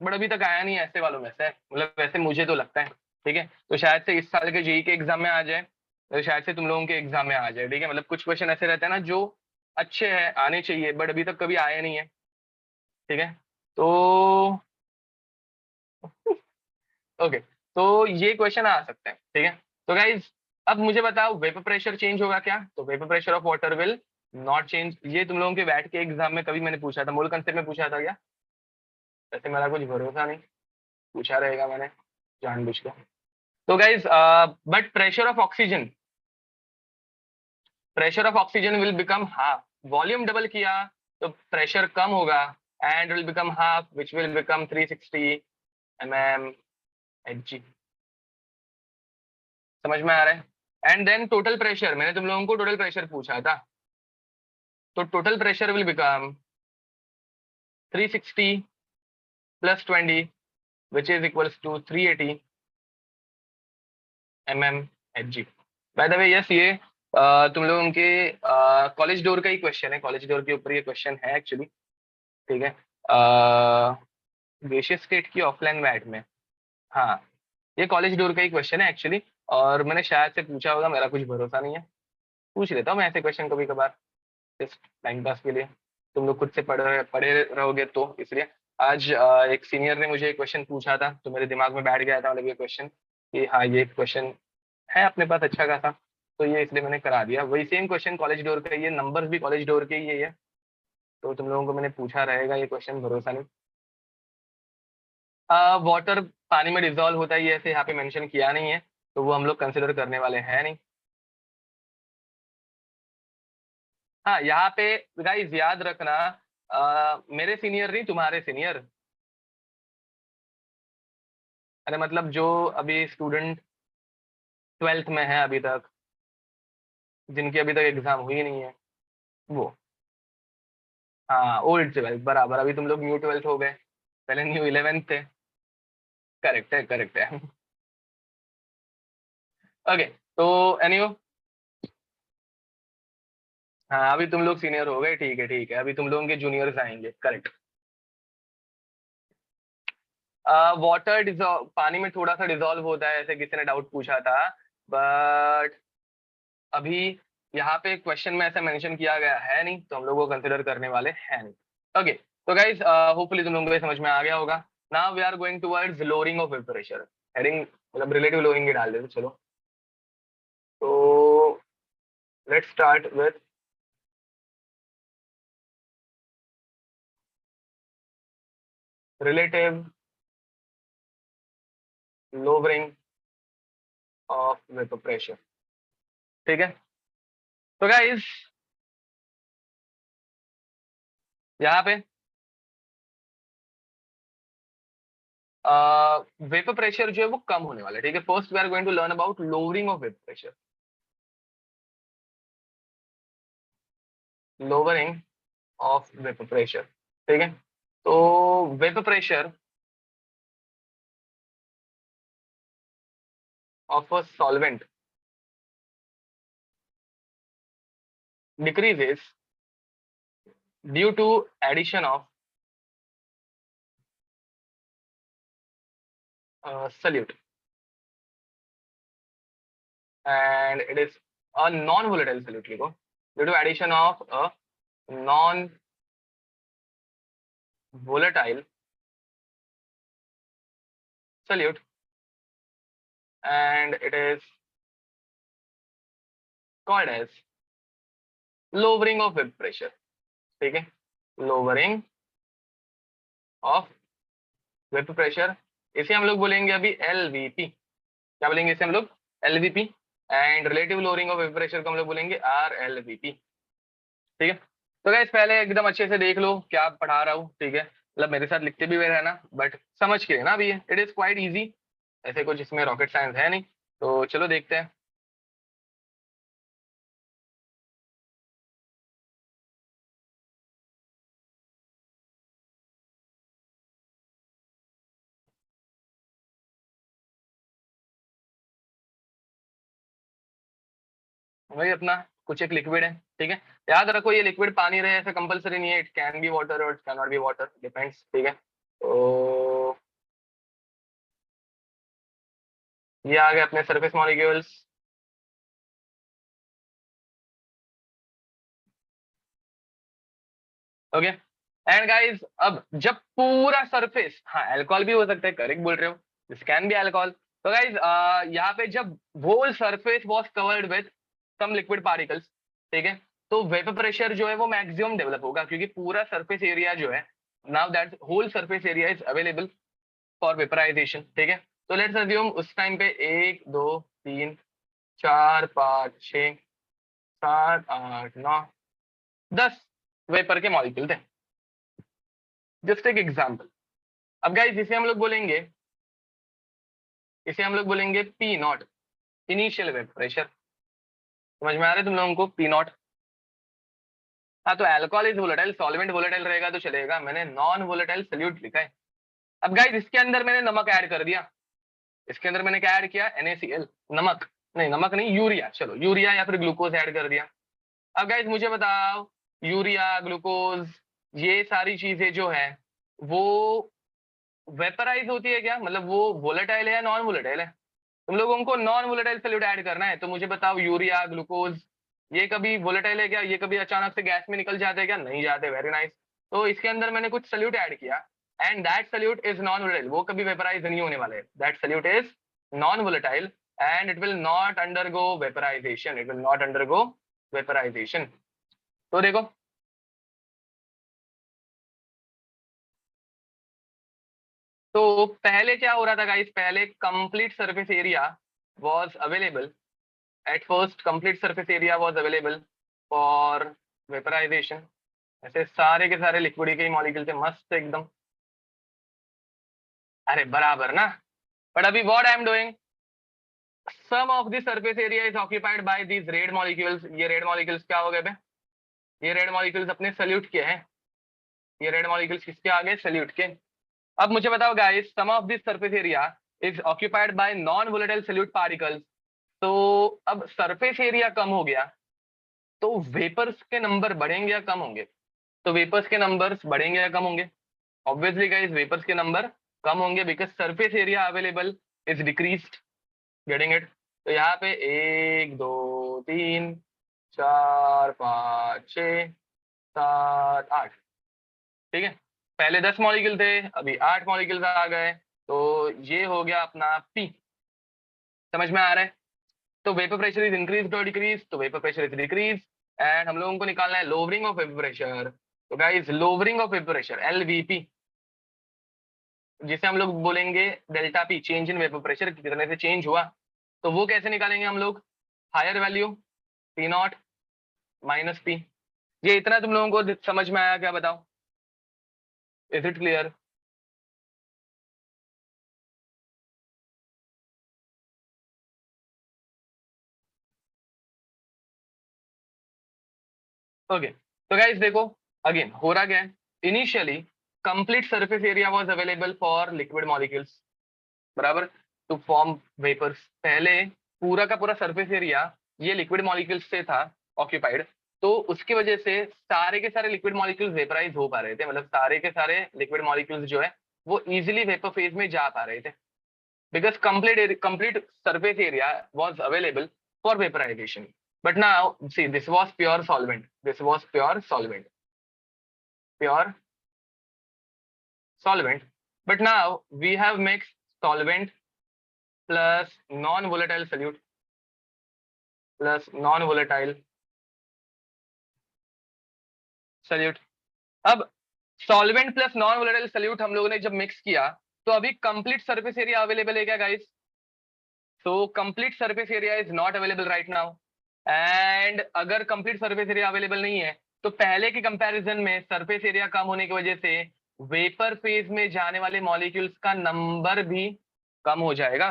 बट अभी तक आया नहीं है ऐसे वालों में से, मतलब वैसे मुझे तो लगता है, ठीक है। तो शायद से इस साल के जेई के एग्जाम में आ जाए, तो शायद से तुम लोगों के एग्जाम में आ जाए, ठीक है। मतलब कुछ क्वेश्चन ऐसे रहते हैं ना जो अच्छे हैं, आने चाहिए, बट अभी तक कभी आए नहीं है, ठीक है। तो ओके, तो ये क्वेश्चन आ सकते हैं, ठीक है। तो गाइज अब मुझे बताओ वेपर प्रेशर चेंज होगा क्या? तो vapour pressure of water will not change. ये तुम लोगों के बैठ के एग्जाम में कभी मैंने पूछा था, मोल कंसेप्ट में पूछा था क्या? वैसे मेरा कुछ भरोसा नहीं, पूछा रहेगा मैंने जानबूझ के। तो guys but pressure of oxygen will become half. Volume double किया तो प्रेशर कम होगा, and will become half which will become 360 mmHg। समझ में आ रहा है? एंड देन टोटल प्रेशर, मैंने तुम लोगों को टोटल प्रेशर पूछा था, तो total pressure will become 360 plus 20 which is equals to 380 mmHg। By the way yes, ये तुम लोगों के कॉलेज डोर का ही क्वेश्चन है, कॉलेज डोर के ऊपर ये क्वेश्चन है एक्चुअली, ठीक है। बेसिस स्टेट की ऑफलाइन मैट में, हाँ, ये कॉलेज डोर का ही क्वेश्चन है एक्चुअली, और मैंने शायद से पूछा होगा, मेरा कुछ भरोसा नहीं है, पूछ लेता हूँ मैं ऐसे क्वेश्चन कभी कभार, जस्ट टाइम पास के लिए। तुम लोग खुद से पढ़ पढ़े रहोगे तो इसलिए। आज एक सीनियर ने मुझे एक क्वेश्चन पूछा था, तो मेरे दिमाग में बैठ गया था मतलब ये क्वेश्चन, कि हाँ ये क्वेश्चन है अपने पास अच्छा खासा, तो ये इसलिए मैंने करा दिया। वही सेम क्वेश्चन कॉलेज डोर का, ये नंबर्स भी कॉलेज डोर के ही है, तो तुम लोगों को मैंने पूछा रहेगा ये क्वेश्चन, भरोसा नहीं। वाटर पानी में डिजोल्व होता है, ये ऐसे यहाँ पे मेंशन किया नहीं है, तो वो हम लोग कंसिडर करने वाले हैं नहीं। हाँ यहाँ पे गाइस याद रखना, मेरे सीनियर नहीं, तुम्हारे सीनियर, अरे मतलब जो अभी स्टूडेंट 12th में है अभी तक, जिनकी अभी तक एग्जाम हुई नहीं है, वो, हाँ ओल्ड 12th बराबर, अभी तुम लोग न्यू 12th हो गए, पहले न्यू 11th थे। करेक्ट है, करेक्ट है। ओके, तो एनीवे, हाँ अभी तुम लोग सीनियर हो गए, ठीक है ठीक है, अभी तुम लोगों के जूनियर्स आएंगे, करेक्ट। वाटर डिजॉल्व, पानी में थोड़ा सा डिजॉल्व होता है, ऐसे किसी ने डाउट पूछा था, बट अभी यहाँ पे क्वेश्चन में ऐसा मेंशन किया गया है नहीं, तो हम लोग को कंसिडर करने वाले हैं नहीं। ओके, तो गाइस होपफुली तुम लोगों को ये समझ में आ गया होगा। Now we are going towards lowering of vapour pressure, heading मतलब रिलेटिव लोअरिंग ही डाल देते चलो। तो let's start with relative lowering of vapour pressure, ठीक है। तो गाइस यहाँ पे वेपर प्रेशर जो है वो कम होने वाला है, ठीक है। First we are going to learn about lowering of vapour pressure, lowering of vapour pressure, ठीक है। तो vapour pressure of a solvent decreases due to addition of solute, and it is a non-volatile solute, लिखो, due to addition of a non-volatile solute, and it is called as lowering of vapor pressure. ठीक है, lowering of vapor pressure, इसे हम लोग बोलेंगे अभी LVP। क्या बोलेंगे इसे हम लोग? LVP। And relative lowering of vapour pressure को हम लोग बोलेंगे RLVP। ठीक है। तो गाइस पहले एकदम अच्छे से देख लो क्या पढ़ा रहा हूँ, ठीक है, मतलब मेरे साथ लिखते भी हुए रहना, बट समझ के ना अभी इट इज क्वाइट इजी, ऐसे कुछ इसमें रॉकेट साइंस है नहीं। तो चलो देखते हैं। वही अपना कुछ एक लिक्विड है, ठीक है, याद रखो ये लिक्विड पानी रहे ऐसा कंपलसरी नहीं है, इट कैन बी वाटर और it can not be water, depends. ठीक है, तो ये आ गए अपने surface molecules. Okay, and guys अब जब पूरा सरफेस, हाँ अल्कोहल भी हो सकता है, करेक्ट बोल रहे हो, दिस कैन बी अल्कोहल। तो गाइस यहाँ पे जब whole surface was covered with some liquid particles, ठीक है, तो वेपर प्रेशर जो है वो मैक्सिमम डेवलप होगा, क्योंकि पूरा सरफेस एरिया जो है, now that whole surface area is available for vaporisation. ठीक है, तो लेट्स अज्यूम उस टाइम पे 1 2 3 4 5 6 7 8 9 10 वेपर के मॉलिक्यूल थे, जस्ट एक एग्जाम्पल। अब गाइस इसे हम लोग बोलेंगे P not, initial vapour pressure. समझ में आ रहा है तुम लोगों को? P not. हाँ, तो alcohol is volatile, solvent volatile रहेगा तो चलेगा, मैंने नॉन वोलेटाइल सॉल्यूट लिखा है। अब गाइस इसके अंदर मैंने नमक ऐड कर दिया, इसके अंदर मैंने क्या ऐड किया? NaCl, नमक नहीं, नमक नहीं, यूरिया, चलो यूरिया या फिर ग्लूकोज ऐड कर दिया। अब गाइस मुझे बताओ, यूरिया, ग्लूकोज, ये सारी चीजें जो है वो वेपराइज होती है क्या? मतलब वो वोलेटाइल है या नॉन वोलेटाइल है? तुम लोगों को नॉन वोलेटाइल सॉल्यूट ऐड करना है, तो मुझे बताओ यूरिया, ग्लूकोज, ये कभी वोलेटाइल है क्या? ये कभी अचानक से गैस में निकल जाते हैं क्या? नहीं जाते, वेरी नाइस। तो इसके अंदर मैंने कुछ सॉल्यूट ऐड किया, and that solute is non volatile, वो कभी वेपराइज नहीं होने वाले, that solute is non volatile and it will not undergo vaporisation, it will not undergo vaporisation. तो देखो, तो पहले क्या हो रहा था गाइस, पहले complete surface area was available, at first complete surface area was available for vaporisation, ऐसे सारे के सारे लिक्विड के मॉलिक्यूल थे मस्त एकदम, अरे बराबर ना। बट अभी what I am doing, some of the surface area is occupied by these red molecules. ये रेड मॉलिक्यूल्स क्या हो गए बे? ये रेड मॉलिक्यूल्स अपने सल्यूट के हैं, ये रेड मॉलिक्यूल्स किसके आ गए? सल्यूट के। अब मुझे बताओ guys, some of this surface area is occupied by non volatile solute particles. तो अब सरफेस एरिया कम हो गया, तो वेपर्स के नंबर बढ़ेंगे या कम होंगे? तो वेपर्स के नंबर्स बढ़ेंगे या कम होंगे? ऑब्वियसली गाइस वेपर्स के नंबर कम होंगे, because surface area available is decreased, getting it? तो यहाँ पे 1 2 3 4 5 6 7 8, ठीक है, पहले 10 मॉलिक्यूल थे, अभी 8 मॉलिक्यूल आ गए, तो ये हो गया अपना पी। समझ में आ रहा है? तो वेपर प्रेशर इज इंक्रीज और डिक्रीज, तो vapour pressure is decrease, and हम लोगों को निकालना है लोवरिंग ऑफ वेपर प्रेशर। तो guys lowering of vapour pressure LVP, जिसे हम लोग बोलेंगे delta P, change in vapour pressure कितने से चेंज हुआ, तो वो कैसे निकालेंगे हम लोग? Higher value P naught minus P. ये इतना तुम लोगों को समझ में आया क्या? बताओ, इज इट क्लियर? ओके, तो गाइस देखो, अगेन हो रहा क्या है, initially complete surface area was available for liquid molecules, बराबर, टू फॉर्म वेपर्स। पहले पूरा का पूरा सरफेस एरिया ये लिक्विड मॉलिक्यूल्स से था ऑक्यूपाइड, तो उसकी वजह से सारे के सारे लिक्विड मॉलिक्यूल्स वेपराइज हो पा रहे थे, मतलब सारे के सारे लिक्विड मॉलिक्यूल्स जो है वो इजीली वेपर फेज में जा पा रहे थे, because complete surface area was available for vaporisation. But now see this was pure solvent, this was pure solvent, pure solvent, but now we have mixed solvent plus non-volatile solute plus non-volatile solute। अब solvent plus non volatile solute हम लोगों ने जब mix किया तो अभी complete surface area available है क्या guys? So complete surface area is not available right now, and अगर कंप्लीट सरफेस एरिया अवेलेबल नहीं है तो पहले के कंपैरिजन में सरफेस एरिया कम होने की वजह से वेपर फेज में जाने वाले मॉलिक्यूल्स का नंबर भी कम हो जाएगा,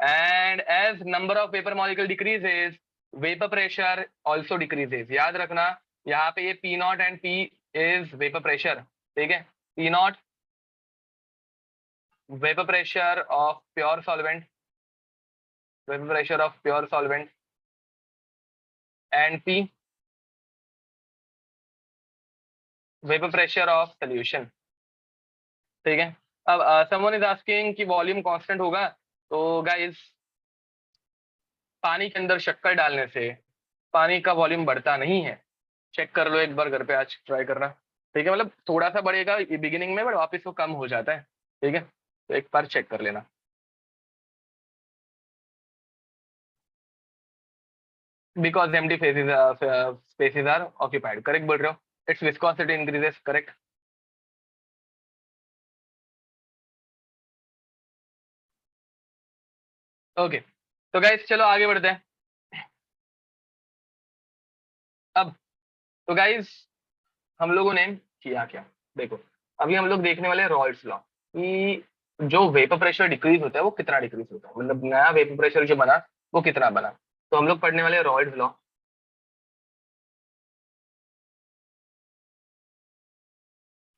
and as number of vapor molecule decreases vapor pressure also decreases। याद रखना यहाँ पे ये P not and P is vapor pressure, ठीक है, P not vapor pressure of pure solvent, vapor pressure of pure solvent, and P vapor pressure of solution, ठीक है। अब someone is asking कि वॉल्यूम कांस्टेंट होगा, तो गाइस पानी के अंदर शक्कर डालने से पानी का वॉल्यूम बढ़ता नहीं है, चेक कर लो एक बार घर पे, आज ट्राई करना, ठीक है, मतलब थोड़ा सा बढ़ेगा बिगिनिंग में बट वापस वो कम हो जाता है, ठीक है, तो एक बार चेक कर लेना। Because empty spaces are occupied, correct बोल रहे हो, its viscosity increases, correct. Okay, तो गाइस चलो आगे बढ़ते हैं। अब तो गाइस हम लोगों ने किया क्या, देखो अभी हम लोग देखने वाले हैं रॉल्स लॉ कि जो वेपर प्रेशर डिक्रीज होता है वो कितना डिक्रीज होता है, मतलब नया वेपर प्रेशर जो बना वो कितना बना, तो हम लोग पढ़ने वाले हैं रॉल्स लॉ।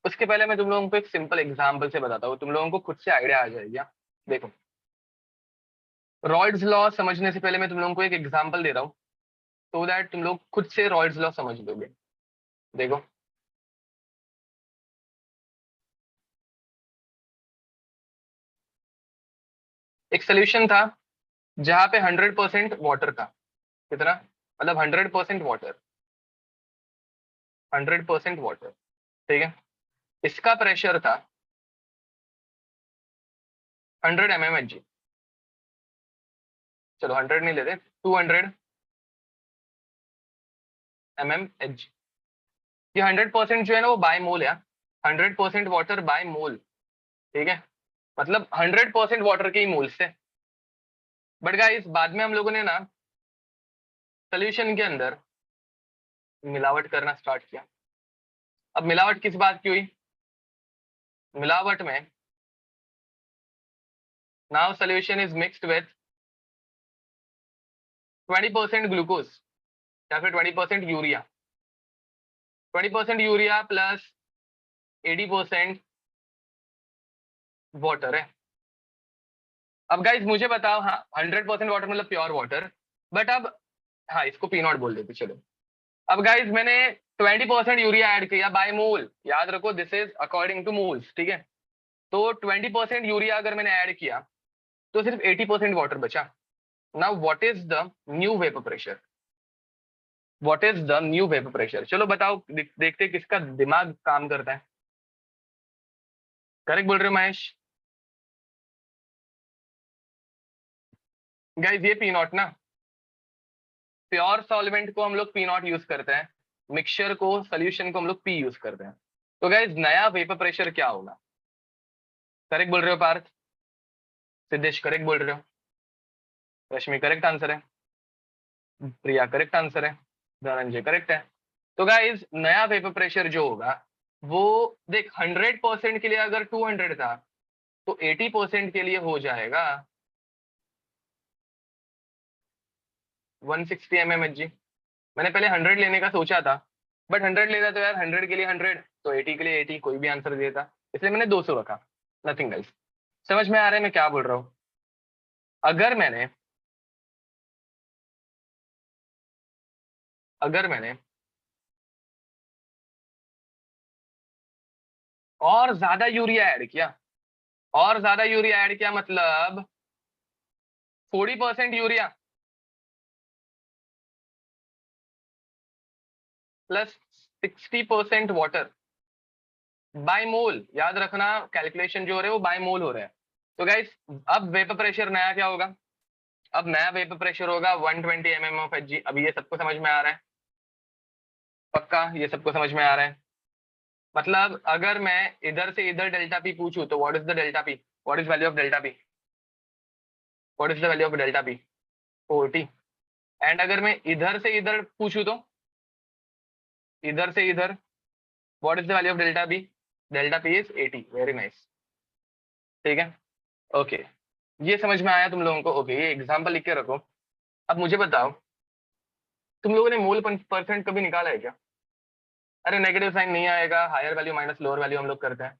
उसके पहले मैं तुम लोगों को एक सिंपल एग्जांपल से बताता हूँ, तुम लोगों को खुद से आइडिया आ जाएगी। देखो रॉल्स लॉ समझने से पहले मैं तुम लोगों को एक एग्जांपल दे रहा हूँ, तो दैट तुम लोग खुद से रॉल्स लॉ समझ लोगे। देखो एक सोल्यूशन था जहां पे 100% वाटर था, कितना, मतलब 100% वाटर, 100% वाटर, ठीक है, इसका प्रेशर था 100 mmHg, चलो 100 नहीं लेते, 200 mmHg। ये 100% जो है ना वो बाय मोल है, 100% वाटर बाय मोल, ठीक है, मतलब 100% वाटर के ही मोल से। बट गाइस बाद में हम लोगों ने ना सोल्यूशन के अंदर मिलावट करना स्टार्ट किया। अब मिलावट किस बात की हुई, मिलावट में now solution is mixed with 20% glucose या फिर 20% यूरिया, 20% यूरिया प्लस 80% वाटर है। अब गाइस मुझे बताओ, हाँ 100% वाटर मतलब प्योर वाटर, बट अब हाँ इसको पी नॉट बोल देते चलो। अब गाइस मैंने 20% यूरिया ऐड किया बाय मोल, याद रखो this is according two moles, ठीक है, तो 20% यूरिया अगर मैंने ऐड किया तो सिर्फ 80% वाटर बचा। Now what is the new vapour pressure, what is the new vapour pressure, चलो बताओ, देखते किसका दिमाग काम करता है। करेक्ट बोल रहे हो महेश? गाइस ये पी नॉट ना, प्योर सॉल्वेंट को हम लोग पी नॉट यूज करते हैं, मिक्सचर को सोल्यूशन को हम लोग पी यूज करते हैं, तो गाइस नया वेपर प्रेशर क्या होगा? करेक्ट बोल रहे हो पार्थ, सिद्धेश करेक्ट बोल रहे हो, रश्मि करेक्ट आंसर है, प्रिया करेक्ट आंसर है, धनंजय करेक्ट है। तो गाइस नया वेपर प्रेशर जो होगा वो देख 100% के लिए अगर 200 था तो 80% के लिए हो जाएगा 160 mmHg। मैंने पहले 100 लेने का सोचा था बट 100 लेता तो यार 100 के लिए 100, तो 80 के लिए 80, कोई भी आंसर देता, इसलिए मैंने 200 रखा, नथिंग एल्स। समझ में आ रहा है मैं क्या बोल रहा हूँ? अगर मैंने और ज्यादा यूरिया ऐड किया, और ज्यादा यूरिया ऐड किया मतलब 40% urea plus 60% water by mole, याद रखना कैलकुलेशन जो हो रहे हैं वो बाय मोल हो रहे हैं। तो गाइस अब वेपर प्रेशर नया क्या होगा? अब नया वेपर प्रेशर होगा 120 mm ऑफ Hg। अभी ये सबको समझ में आ रहा है? पक्का ये सबको समझ में आ रहा है? मतलब अगर मैं इधर से इधर डेल्टा पी पूछूं तो what is the delta P, what is value of delta P, what is the value of delta P? 40। And अगर मैं इधर से इधर पूछूं तो इधर से इधर what is the value of delta P? Delta P is 80। Very nice, ठीक है, ओके। ये समझ में आया तुम लोगों को? ओके, ये एग्जांपल लिख के रखो। अब मुझे बताओ, तुम लोगों ने मोल परसेंट कभी निकाला है क्या? अरे नेगेटिव साइन नहीं आएगा, higher value minus lower value हम लोग करते हैं।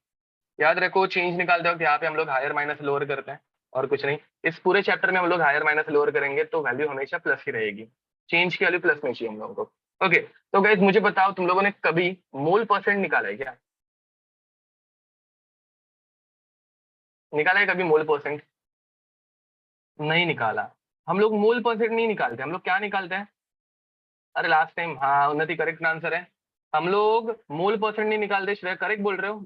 याद रखो चेंज निकालते वक्त यहाँ पे हम लोग हायर माइनस लोअर करते हैं, और कुछ नहीं। इस पूरे चैप्टर में हम लोग हायर माइनस लोअर करेंगे तो वैल्यू हमेशा प्लस ही रहेगी, चेंज की वैल्यू प्लस में चाहिए हम लोगों को। ओके, तो गाइस मुझे बताओ तुम लोगों ने कभी मोल परसेंट निकाला है क्या? निकाला है कभी मोल परसेंट? नहीं निकाला। हम लोग मोल परसेंट नहीं निकालते, हम लोग क्या निकालते हैं? अरे लास्ट टाइम, हाँ उन्नति करेक्ट आंसर है। हम लोग मोल परसेंट नहीं निकालते, श्रेय करेक्ट बोल रहे हो।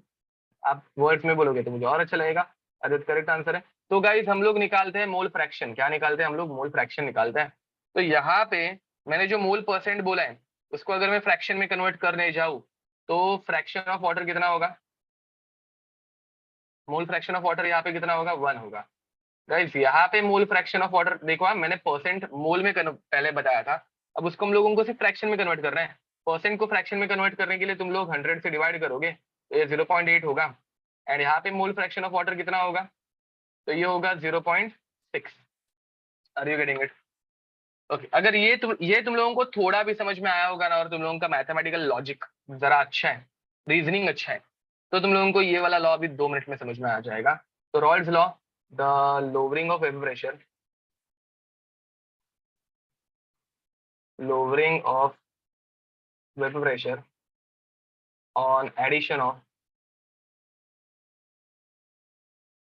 आप वर्ड्स में बोलोगे तो मुझे और अच्छा लगेगा। आदित्य करेक्ट आंसर है। तो गाइस हम लोग निकालते हैं मोल फ्रैक्शन। क्या निकालते हैं हम लोग? मोल फ्रैक्शन निकालते हैं। तो यहाँ पे मैंने जो मोल परसेंट बोला है उसको अगर मैं फ्रैक्शन में कन्वर्ट करने जाऊँ तो फ्रैक्शन ऑफ वाटर कितना होगा? मोल फ्रैक्शन ऑफ वाटर यहाँ पे कितना होगा? 1 होगा। गाइस यहाँ पे मोल फ्रैक्शन ऑफ वाटर देखो, मैंने परसेंट मोल में पहले बताया था, अब उसको हम लोगों को सिर्फ फ्रैक्शन में कन्वर्ट कर रहे हैं। परसेंट को फ्रैक्शन में कन्वर्ट करने के लिए तुम लोग 100 से डिवाइड करोगे तो ये 0.8 होगा। एंड यहाँ पे मोल फ्रैक्शन ऑफ वाटर कितना होगा? तो ये होगा 0.6। Are you getting it? Okay, अगर ये तुम लोगों को थोड़ा भी समझ में आया होगा ना, और तुम लोगों का मैथमेटिकल लॉजिक जरा अच्छा है, रीजनिंग अच्छा है, तो तुम लोगों को ये वाला लॉ भी 2 मिनट में समझ में आ जाएगा। तो Rawls law, the lowering of vapour pressure, lowering of vapor pressure on addition of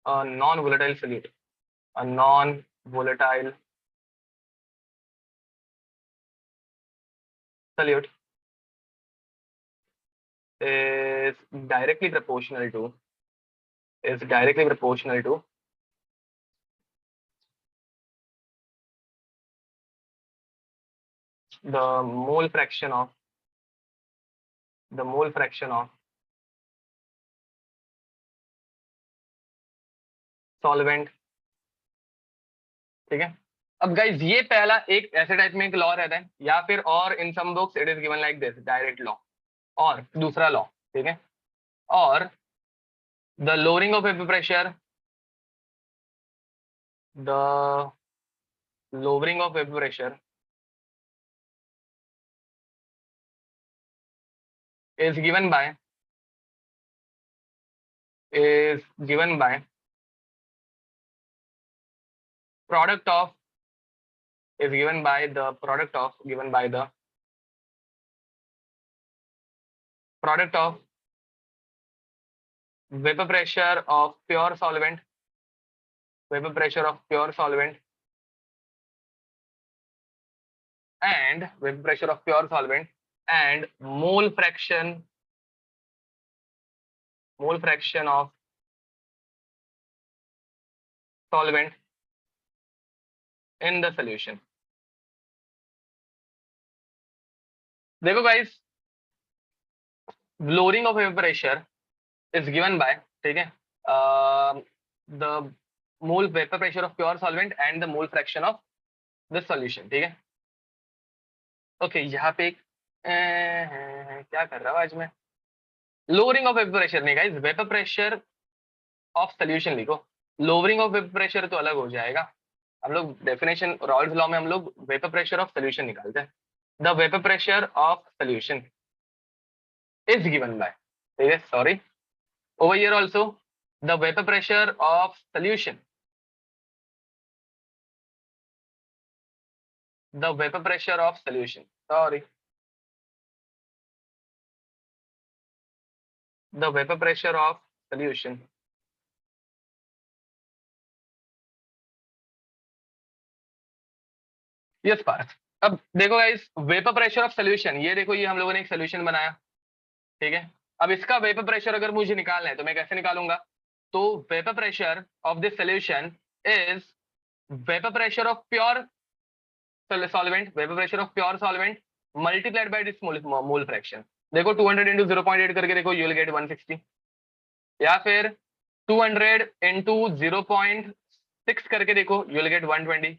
a non-volatile solute, a non-volatile solute is directly proportional to the mole fraction of solvent, ठीक है। अब guys ये पहला एक ऐसे टाइप में एक law रहता है, या फिर और in some books it is given like this direct law, और दूसरा लॉ, ठीक है। और the lowering of vapour pressure, the lowering of vapor pressure is given by product of is given by the product of vapor pressure of pure solvent, and vapor pressure of pure solvent and mole fraction of solvent in the solution. देखो guys, lowering of vapor pressure is given by, ठीक है, the mole vapor pressure of pure solvent and the mole fraction of the solution, ठीक है। Okay, यहाँ पे एक क्या कर रहा हूँ आज मैं? लोअरिंग ऑफ वेपर प्रेशर नहीं guys, vapour pressure of solution लिखो। लोअरिंग ऑफ वेपर प्रेशर तो अलग हो जाएगा। हम लोग डेफिनेशन रॉल्स लॉ में हम लोग वेपर प्रेशर ऑफ सोल्यूशन निकालते हैं। The vapour pressure of solution is given by, ठीक है, sorry, over here also the vapor pressure of solution, the vapor pressure of solution, sorry, the vapor pressure of solution, yes Parth. अब देखो guys, vapour pressure of solution, ये देखो, ये हम लोगों ने एक सोल्यूशन बनाया, ठीक है। अब इसका वेपर प्रेशर अगर मुझे निकालना है तो मैं कैसे निकालूंगा? तो vapour pressure of this solution is vapour pressure of pure solvent, vapour pressure of pure solvent multiplied by this mole fraction. देखो 200 इंटू 0.8 करके देखो, यू विल गेट 160, या फिर 200 इंटू 0.6 करके देखो, यू विल गेट 120।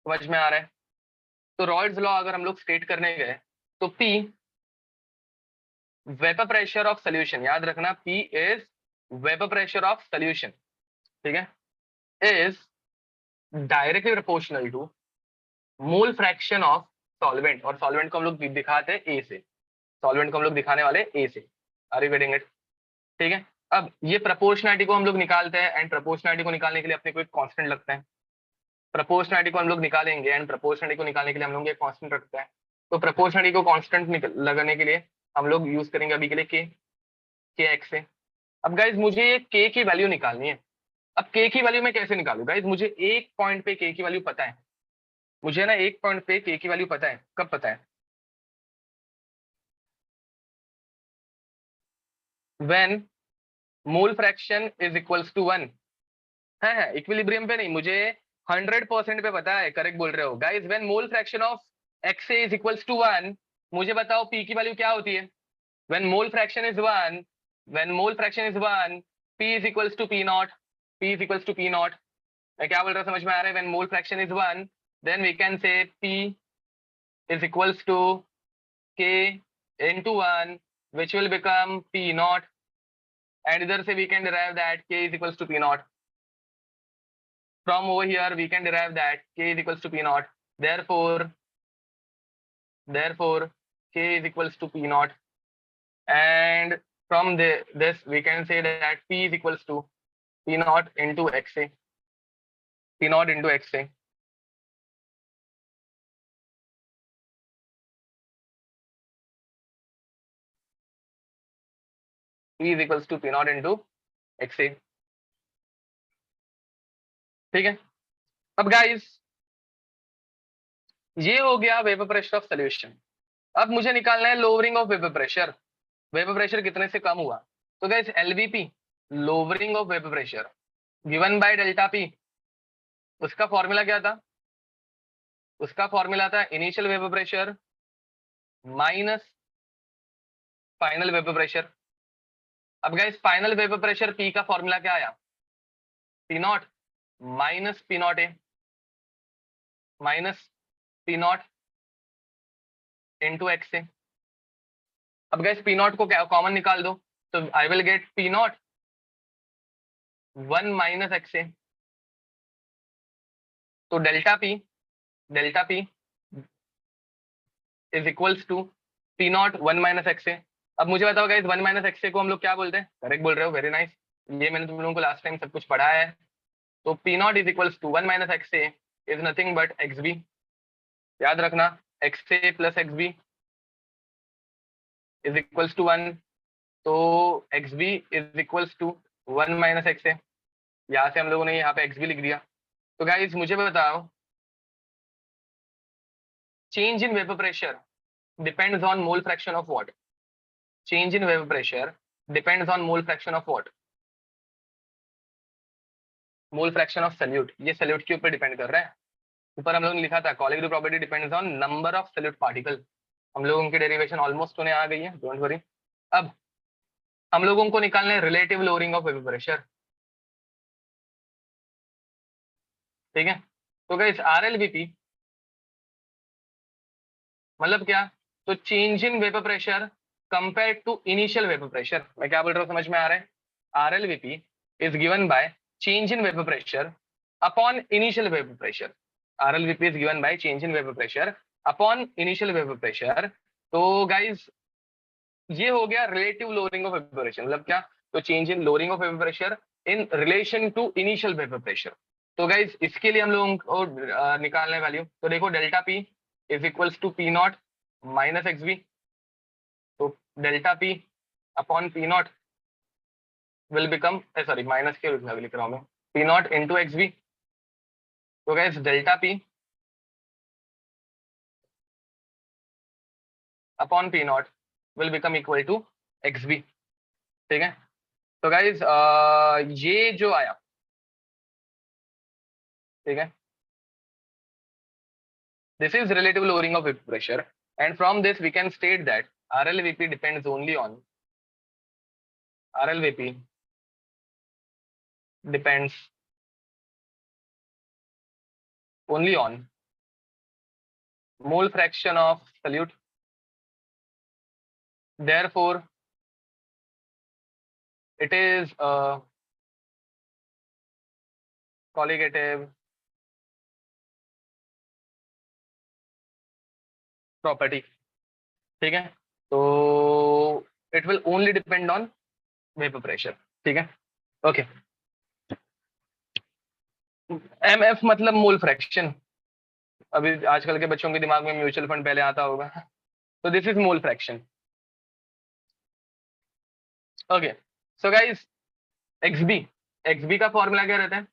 समझ में आ रहा है? तो रॉयड्स लॉ अगर हम लोग स्टेट करने गए तो P vapour pressure of solution, याद रखना P is vapour pressure of solution, ठीक है, is directly proportional to mole fraction of solvent. और सॉल्वेंट को हम लोग दिखाते हैं ए से, सॉल्वेंट को हम लोग दिखाने वाले ए से, आर यू गेटिंग इट? ठीक है। अब ये प्रोपोर्शनलिटी को हम लोग निकालते हैं, एंड प्रोपोर्शनलिटी को निकालने के लिए अपने को एक कांस्टेंट लगता है। प्रोपोर्शनलिटी को हम लोग निकालेंगे एंड प्रोपोर्शनलिटी को निकालने के लिए हम लोग एक कांस्टेंट रखते हैं। तो प्रोपोर्शनलिटी को कांस्टेंट लगाने के लिए हम लोग यूज करेंगे अभी के लिए के एक्स से। अब गाइज मुझे ये के की वैल्यू निकालनी है। अब के की वैल्यू मैं कैसे निकालू गाइज? मुझे एक पॉइंट पे के की वैल्यू पता है, मुझे ना एक पॉइंट पे के की वैल्यू पता है। कब पता है? When mole fraction is equals to 1 है, इक्विलिब्रियम पे नहीं, मुझे 100% पे पता है। करेक्ट बोल रहे हो guys. When mole fraction of X is equals to 1, मुझे बताओ पी की वैल्यू क्या होती है? When mole fraction is 1, when mole fraction is 1, P is equals to P naught, P is equals to P naught। मैं क्या बोल रहा हूँ समझ में आ रहा है? When mole fraction is 1, then we can say P is equals to K into 1, which will become P naught, and इधर से we can derive that K is equals to P naught। From over here we can derive that K is equals to P naught, therefore K is equals to P naught, and from this we can say that P is equals to P naught into XA, P naught into XA। P is equals to P naught into XA, ठीक है। अब guys ये हो गया vapour pressure of solution. अब मुझे निकालना है lowering of vapour pressure. Vapor pressure कितने से कम हुआ? तो guys LVP, lowering of vapour pressure, given by delta P। उसका फॉर्मूला क्या था? उसका फॉर्मूला था initial vapour pressure minus final vapor pressure. अब guys final vapor pressure P का फॉर्मूला क्या आया? P naught minus P naught A minus P naught into x A. अब गाइस P नॉट को क्या कॉमन निकाल दो, तो I will get P naught 1 minus x A. तो delta P is equals to P naught 1 minus x A. अब मुझे बताओ गाइस 1 माइनस एक्स ए को हम लोग क्या बोलते हैं? करेक्ट बोल रहे हो, वेरी नाइस। ये मैंने तुम लोगों को लास्ट टाइम सब कुछ पढ़ाया है। तो P naught is equals to 1 minus x A is nothing but x B. याद रखना x A plus x B is equals to 1। तो x B is equals to 1 minus x A. यहाँ से हम लोगों ने यहाँ पे एक्स बी लिख दिया। तो गाइस मुझे बताओ change in vapor pressure depends on mole fraction of what? Change in vapor pressure depends on mole fraction of what? Mole fraction of solute। ये solute के ऊपर डिपेंड कर रहा है। ऊपर हम लोगों ने लिखा था Colligative property depends on number of solute particle। हम लोगों की डेरिवेशन ऑलमोस्ट होने आ गई है, डोंट वरी। अब हम लोगों को निकालना है relative lowering of vapour pressure, ठीक है। तो गाइस RLVP मतलब क्या? तो change in vapour pressure compare to initial vapour pressure. मैं क्या बोल रहा हूँ समझ में आ रहा है? RLVP is given by change in vapour pressure upon initial vapour pressure. RLVP is given by change in vapour pressure upon initial vapour pressure. तो गाइज ये हो गया relative lowering of vapour pressure, मतलब क्या, तो change in lowering of vapour pressure in relation to initial vapour pressure. तो guys इसके लिए हम लोगों को निकालना है वैल्यू। तो देखो delta P is equals to P naught minus x B. तो delta P upon P naught will become, sorry minus के रूप में लिख रहा हूं मैं, P naught into x B. तो guys delta P upon P naught will become equal to x B. ठीक है, तो गाइज ये जो आया, ठीक है, this is relative lowering of vapor pressure, and from this we can state that RLVP depends only on, RLVP depends only on mole fraction of solute. Therefore it is a colligative property। ठीक है, तो it will only depend on vapor pressure। ठीक है, okay. MF मतलब mole fraction, अभी आजकल के बच्चों के दिमाग में म्यूचुअल फंड पहले आता होगा। तो this is mole fraction. Okay, so guys XB, XB का फॉर्मूला क्या रहता है,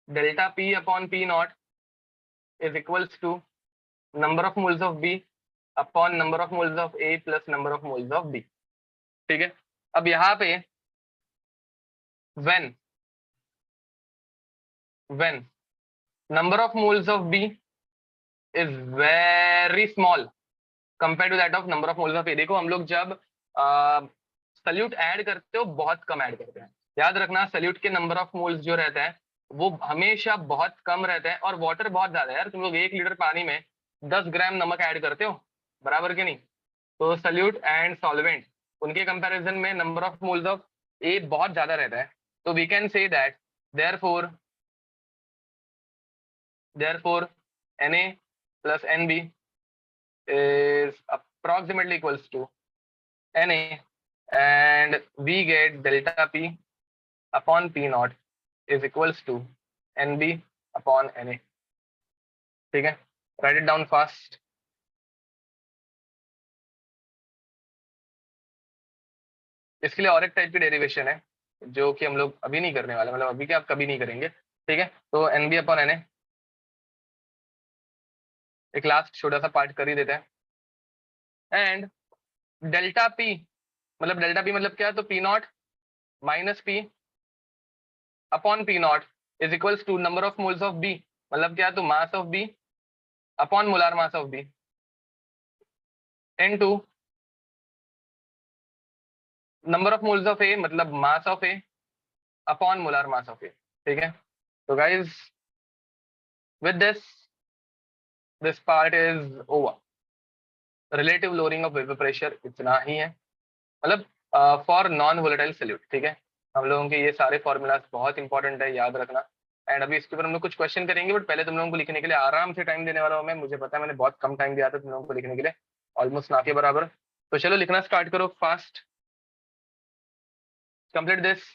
delta P upon P naught is equals to number of moles of B upon number of moles of A plus number of moles of B। ठीक है, अब यहाँ पे when number of moles of B is very small compared to that of number of moles of A। देखो हम लोग जब solute add करते हो बहुत कम ऐड करते हैं, याद रखना सल्यूट के नंबर ऑफ मोल्स जो रहता है वो हमेशा बहुत कम रहता है, और वाटर बहुत ज्यादा है यार। तुम लोग 1 लीटर पानी में 10 ग्राम नमक ऐड करते हो, बराबर के नहीं? तो सल्यूट एंड सॉल्वेंट, उनके कंपैरिजन में number of moles of A बहुत ज्यादा रहता है। तो we can say that therefore therefore Na plus Nb is approximately equals to Na, and we get delta P upon P naught is equals to Nb upon Na। ठीक है, write it down fast. इसके लिए और एक type की derivation है जो कि हम लोग अभी नहीं करने वाले, मतलब अभी क्या, आप कभी नहीं करेंगे। ठीक है, तो Nb अपॉन Na एक लास्ट छोटा सा पार्ट कर ही देते हैं। एंड डेल्टा P मतलब क्या, तो P naught minus P upon P naught is equals to number of moles of B, मतलब क्या, तो mass of B upon molar mass of B into number of moles of A, मतलब mass of A upon molar mass of A। ठीक है, तो guys with this part is over. Relative lowering of vapour pressure इतना ही है, मतलब for non volatile solute. ठीक है, हम लोगों के ये सारे फॉर्मूलाज बहुत इंपॉर्टेंट है, याद रखना। एंड अभी इसके ऊपर हम लोग कुछ क्वेश्चन करेंगे, बट पहले तुम लोगों को लिखने के लिए आराम से टाइम देने वाला हूँ मैं। मुझे पता है मैंने बहुत कम टाइम दिया था तुम लोगों को लिखने के लिए, ऑलमोस्ट ना के बराबर। तो चलो लिखना स्टार्ट करो फास्ट, कंप्लीट दिस।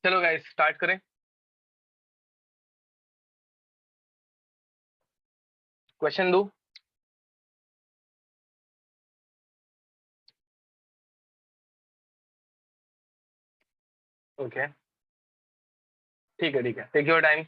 चलो गाइस स्टार्ट करें। क्वेश्चन दो। ओके ठीक है ठीक है, take your time.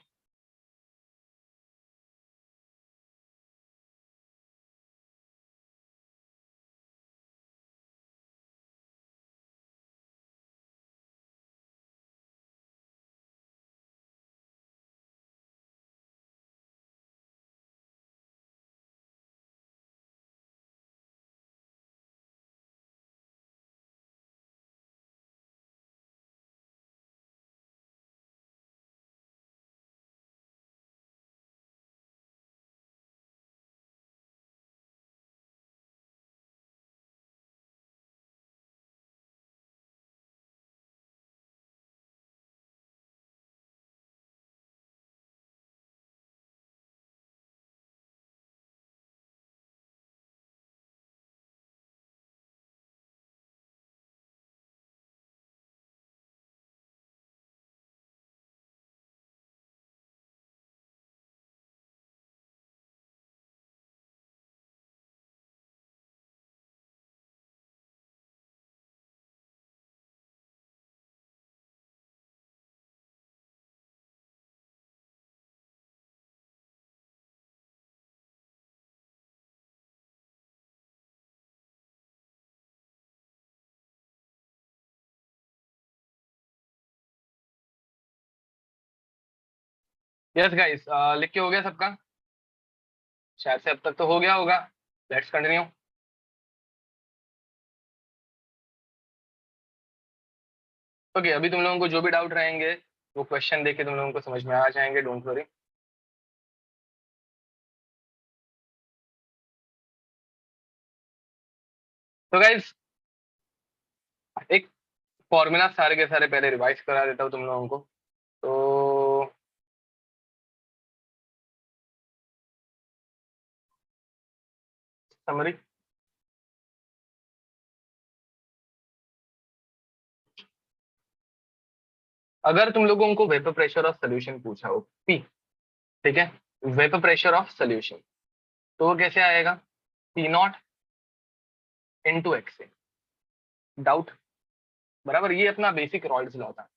Yes guys, लिख के हो गया सबका? शायद से अब तक तो हो गया होगा। Let's continue. ओके, अभी तुम लोगों को जो भी डाउट रहेंगे वो क्वेश्चन देख के तुम लोगों को समझ में आ जाएंगे, डोंट वरी। तो गाइस एक फॉर्मूला सारे के सारे पहले रिवाइज करा देता हूँ तुम लोगों को। तो समरी, अगर तुम लोगों को वेपर प्रेशर ऑफ सोल्यूशन पूछा हो पी, ठीक है, वेपर प्रेशर ऑफ सोल्यूशन, तो वो कैसे आएगा? P naught into x. Doubt? बराबर, ये अपना बेसिक रॉयल्स लॉ था,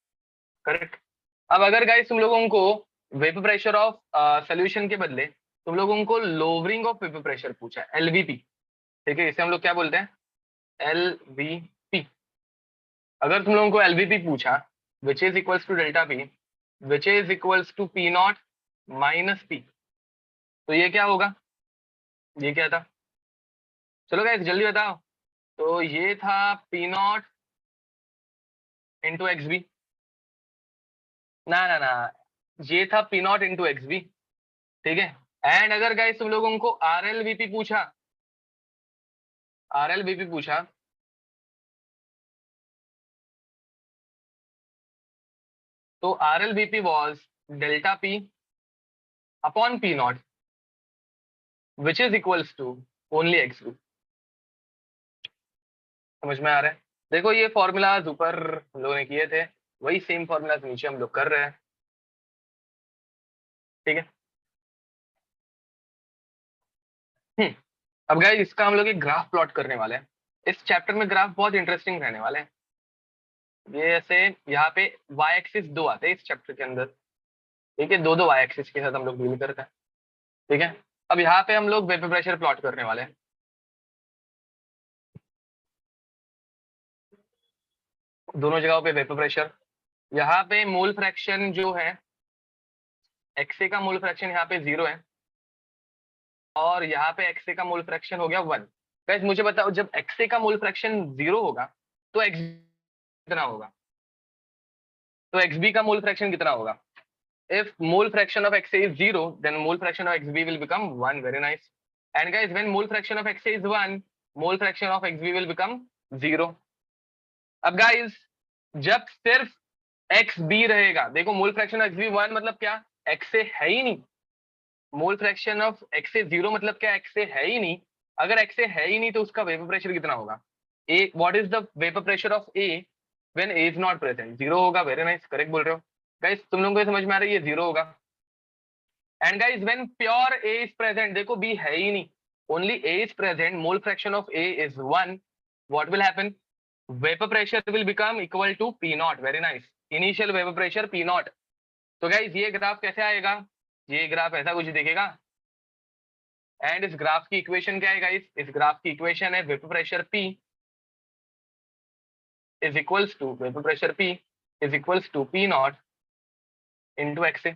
करेक्ट। अब अगर गाइस तुम लोगों को वेपर प्रेशर ऑफ सोल्यूशन के बदले तुम लोगों को लोवरिंग ऑफ वेपर प्रेशर पूछा है, एलवीपी, ठीक है, इसे हम लोग क्या बोलते हैं? एलवीपी। अगर तुम लोगों को एलवीपी पूछा which is equals to delta P, which is equals to P naught minus P, तो ये क्या होगा? ये क्या था? चलो गाइस जल्दी बताओ। तो ये था P naught into x B. ना, ये था P naught into x B, ठीक है। एंड अगर गाइस तुम लोगों को आर एल वीपी पूछा, आर एल वीपी पूछा, तो R L VP was delta P upon P naught which is equals to only X B. समझ में आ रहा है? देखो ये फॉर्मूलाज ऊपर हम लोगों ने किए थे, वही सेम फॉर्मूलाज नीचे हम लोग कर रहे हैं, ठीक है। अब गाइस इसका हम लोग एक ग्राफ प्लॉट करने वाले हैं। इस चैप्टर में ग्राफ बहुत इंटरेस्टिंग रहने वाले हैं। ये ऐसे यहाँ पे वाई एक्सिस दो आते हैं इस चैप्टर के अंदर, ठीक है, दो दो वाई एक्सिस के साथ हम लोग डील करते हैं, ठीक है। अब यहाँ पे हम लोग वेपर प्रेशर प्लॉट करने वाले हैं। दोनों जगहों पे वेपर प्रेशर, यहाँ पे मोल फ्रैक्शन जो है एक्सए का मोल फ्रैक्शन यहाँ पे 0 है, और यहाँ पे एक्सए का मोल फ्रैक्शन हो गया 1। गाइस मुझे बताओ जब एक्सए का मोल फ्रैक्शन 0 होगा तो एक्स कितना होगा? तो एक्सबी का मोल फ्रैक्शन कितना होगा? If mole fraction of XA is 0, then mole fraction of XB will become 1. Very nice. And guys, when mole fraction of XA is 1, mole fraction of XB will become 0. अब guys, जब सिर्फ XB रहेगा, देखो मोल fraction of XB 1 मतलब क्या? XA है ही नहीं। मोल फ्रैक्शन ऑफ XA 0 मतलब क्या? XA है ही नहीं। अगर XA है ही नहीं तो उसका वेपर प्रेशर कितना होगा? A, what is the vapor pressure of A when A is not present, zero होगा। वेरी नाइस, करेक्ट बोल रहे हो गाइस, तुम लोगों को समझ में आ रही है, ये जीरो होगा। And guys when pure A is present, देखो बी है ही नहीं, only A is present, mole fraction of A is 1, what will happen, vapour pressure will become equal to P naught. Very nice, initial vapour pressure P naught. तो guys ये graph कैसे आएगा, ये graph ऐसा कुछ दिखेगा। एंड इस graph की इक्वेशन क्या है गाइस, इस ग्राफ की इक्वेशन है vapour pressure P is equals to, vapour pressure P is equals to P naught into X.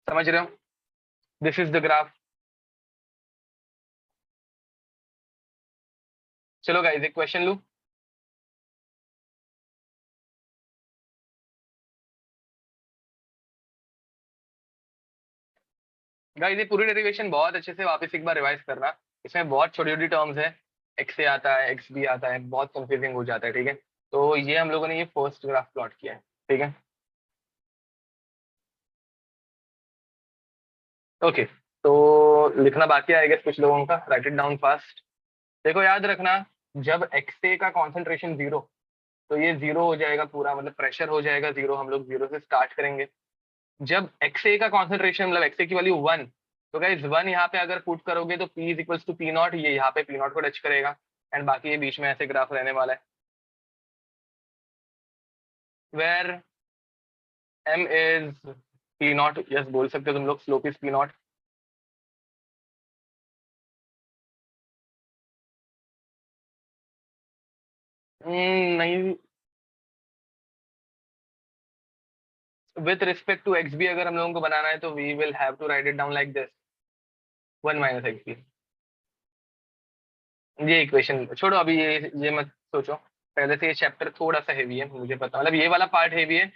समझ रहे हो, दिस इज द ग्राफ। चलो गाइस एक क्वेश्चन लू। गाइस ये पूरी डेरिवेशन बहुत अच्छे से वापस एक बार रिवाइज करना, इसमें बहुत छोटी छोटी टर्म्स है, एक्स ए आता है, एक्स बी आता है, बहुत कंफ्यूजिंग हो जाता है, ठीक है। तो ये हम लोगों ने ये फर्स्ट ग्राफ प्लॉट किया है, ठीक है। ओके, तो लिखना बाकी आएगा कुछ लोगों का, राइट इट डाउन फास्ट। देखो याद रखना, जब एक्स ए का कॉन्सेंट्रेशन जीरो, तो ये जीरो हो जाएगा पूरा, मतलब प्रेशर हो जाएगा जीरो, हम लोग जीरो से स्टार्ट करेंगे। जब एक्सए का कॉन्सेंट्रेशन मतलब एक्सए की वैल्यू 1, तो गाइस 1 यहाँ पे अगर पुट करोगे तो P is equals to P naught, ये यहाँ पे पी नॉट को टच करेगा। एंड बाकी ये बीच में ऐसे ग्राफ रहने वाला है, where M is P naught, yes बोल सकते हो तुम लोग, स्लोप इज पी नॉट। नहीं, with respect to x B अगर हम लोगों को बनाना है तो we will have to write it down like this, 1 minus x B. ये इक्वेशन छोड़ो अभी, ये मत सोचो, पहले से ये चैप्टर थोड़ा सा हेवी है, मुझे पता, मतलब ये वाला पार्ट हेवी है।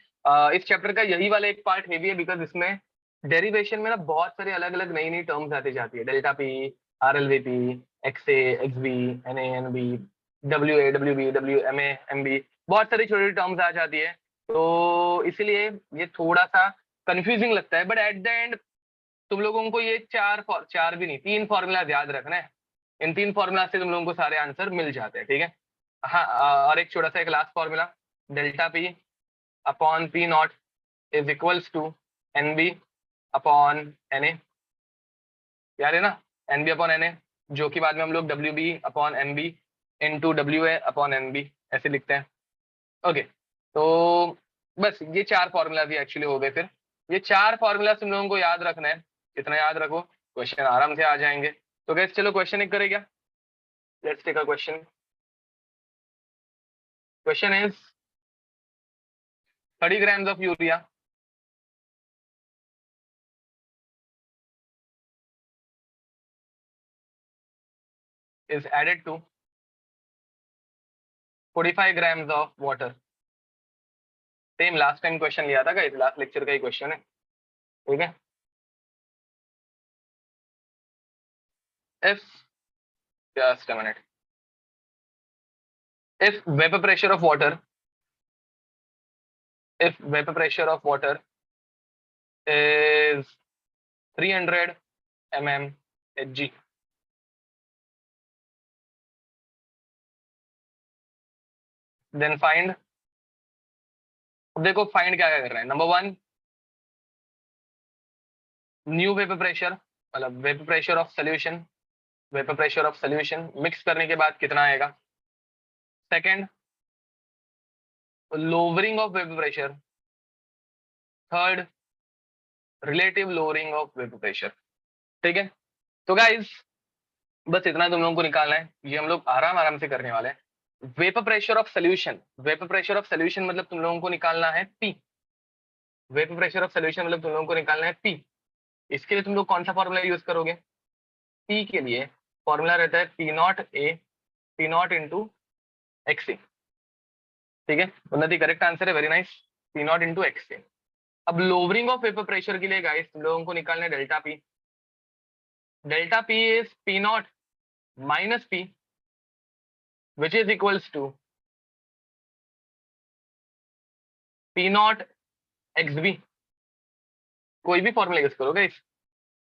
इस चैप्टर का यही वाला एक पार्ट हेवी है, बिकॉज इसमें डेरिवेशन में ना बहुत सारी अलग अलग नई नई टर्म्स आती जाती है, delta P, R L V P, X A X B, N A N B, W A W B, W M A M B, बहुत सारी छोटी छोटी टर्म्स आ जाती है। तो इसीलिए ये थोड़ा सा कंफ्यूजिंग लगता है, बट एट द एंड तुम लोगों को ये चार भी नहीं, 3 फॉर्मूला याद रखना है। इन 3 फॉर्मूला से तुम लोगों को सारे आंसर मिल जाते हैं, ठीक है। हाँ, और एक छोटा सा एक last formula, delta P upon P naught is equals to N B upon N A, याद है ना, N B upon N A, जो कि बाद में हम लोग W B upon N B into W A upon N B ऐसे लिखते हैं। ओके, तो बस ये 4 फॉर्मूला भी एक्चुअली हो गए। फिर ये 4 फॉर्मूला तुम लोगों को याद रखना है, कितना याद रखो, क्वेश्चन आराम से आ जाएंगे। तो गैस चलो क्वेश्चन एक करें क्या, let's take a question. Question is 30 grams of urea is added to 45 grams of water। Same last time question लिया था, इस लास्ट लेक्चर का ही क्वेश्चन है, ठीक है। if just a minute, if vapor pressure of water, if vapor pressure of water is 300 mm Hg, then find, अब देखो फाइंड क्या क्या कर रहा है। नंबर 1, न्यू वेपर प्रेशर, मतलब vapour pressure of solution, vapour pressure of solution mix करने के बाद कितना आएगा। Second, lowering of vapour pressure. Third, relative lowering of vapour pressure, ठीक है। तो गाइस बस इतना तुम लोगों को निकालना है, ये हम लोग आराम आराम से करने वाले हैं। Vapour pressure of solution, vapour pressure of solution मतलब तुम लोगों को निकालना है P, vapour pressure of solution मतलब तुम लोगों को निकालना है P। इसके लिए तुम लोग कौन सा फॉर्मूला यूज करोगे, P के लिए फॉर्मूला रहता है P naught A, P naught into X, ठीक है। उन्नति करेक्ट आंसर है, very nice, P naught into X. अब लोअरिंग ऑफ वेपर प्रेशर के लिए गाइस तुम लोगों को निकालना है delta P। Delta P is P naught minus P which is equals to P naught X B. कोई भी फॉर्मूला यूज करो गाइस,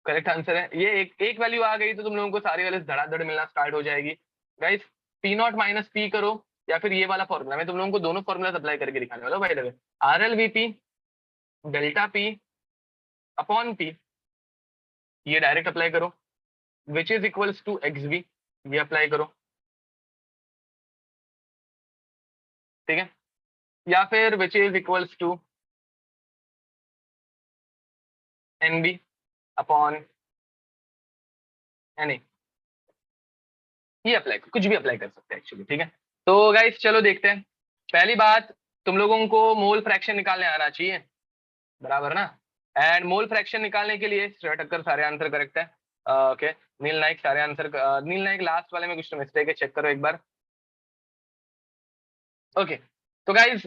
करेक्ट आंसर है। ये एक वैल्यू आ गई तो तुम लोगों को सारी वैल्यूज धड़ाधड़ मिलना स्टार्ट हो जाएगी। Guys P naught minus P करो या फिर ये वाला फॉर्मूला, मैं तुम लोगों को दोनों फॉर्मूला अप्लाई करके दिखाने वाला हूँ भाई। देखो RLVP delta P upon P, ये डायरेक्ट अप्लाई करो, which is equals to XV, ये अप्लाई करो, ठीक है, या फिर which is equals to NB upon NA, ये अप्लाई, कुछ भी अप्लाई कर सकते हैं एक्चुअली, ठीक है। तो गाइस चलो देखते हैं। पहली बात, तुम लोगों को मोल फ्रैक्शन निकालने आना चाहिए, बराबर ना। एंड मोल फ्रैक्शन निकालने के लिए श्रेया ठक्कर सारे आंसर करेक्ट है, ओके। नील नाइक सारे आंसर, नील नाइक लास्ट वाले में कुछ तो मिस्टेक है, चेक करो एक बार, ओके। तो गाइज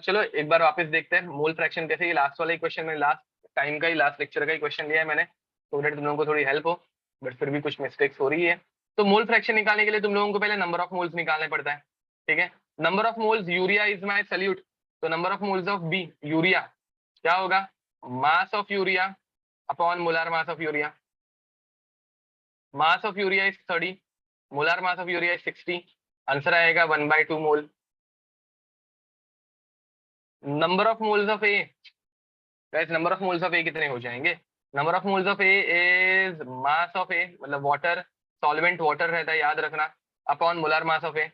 चलो एक बार वापस देखते हैं मोल फ्रैक्शन कैसे। ये लास्ट वाला ही क्वेश्चन में लास्ट टाइम का ही, लास्ट लेक्चर का ही क्वेश्चन लिया है मैंने, तो तुम लोगों को थोड़ी हेल्प हो, बट फिर भी कुछ मिस्टेक्स हो रही है। तो मोल फ्रैक्शन निकालने के लिए तुम लोगों को पहले नंबर ऑफ मोल्स निकालने पड़ता है, ठीक है। Number of moles, urea is my solute, तो number of moles of B, urea क्या होगा, mass of urea upon molar mass of urea. Mass of urea is 30, molar mass of urea is 60, answer आएगा 1/2 mole. Number of moles of A, guys number of moles of A कितने हो जाएंगे, number of moles of A is mass of A, मतलब water, solvent water रहता है याद रखना, upon molar mass of ए।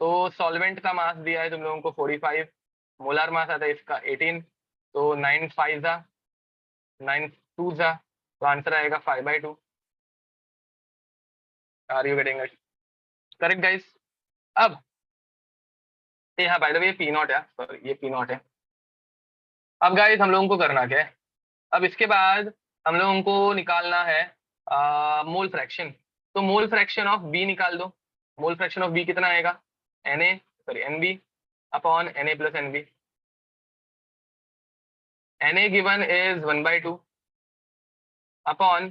तो सॉल्वेंट का मास दिया है तुम लोगों को 45, मोलर मास आता है इसका 18, तो 9 5 जा 9 2 जा, तो आंसर आएगा 5/2। Are you getting it correct guys. अब हाँ बाय द वे ये पी नॉट है, सॉरी ये पी नॉट है। अब गाइस हम लोगों को करना क्या है, अब इसके बाद हम लोगों को निकालना है मोल फ्रैक्शन। तो मोल फ्रैक्शन ऑफ बी निकाल दो, मोल फ्रैक्शन ऑफ बी कितना आएगा, NB upon Na plus NB। Na given is 1/2 upon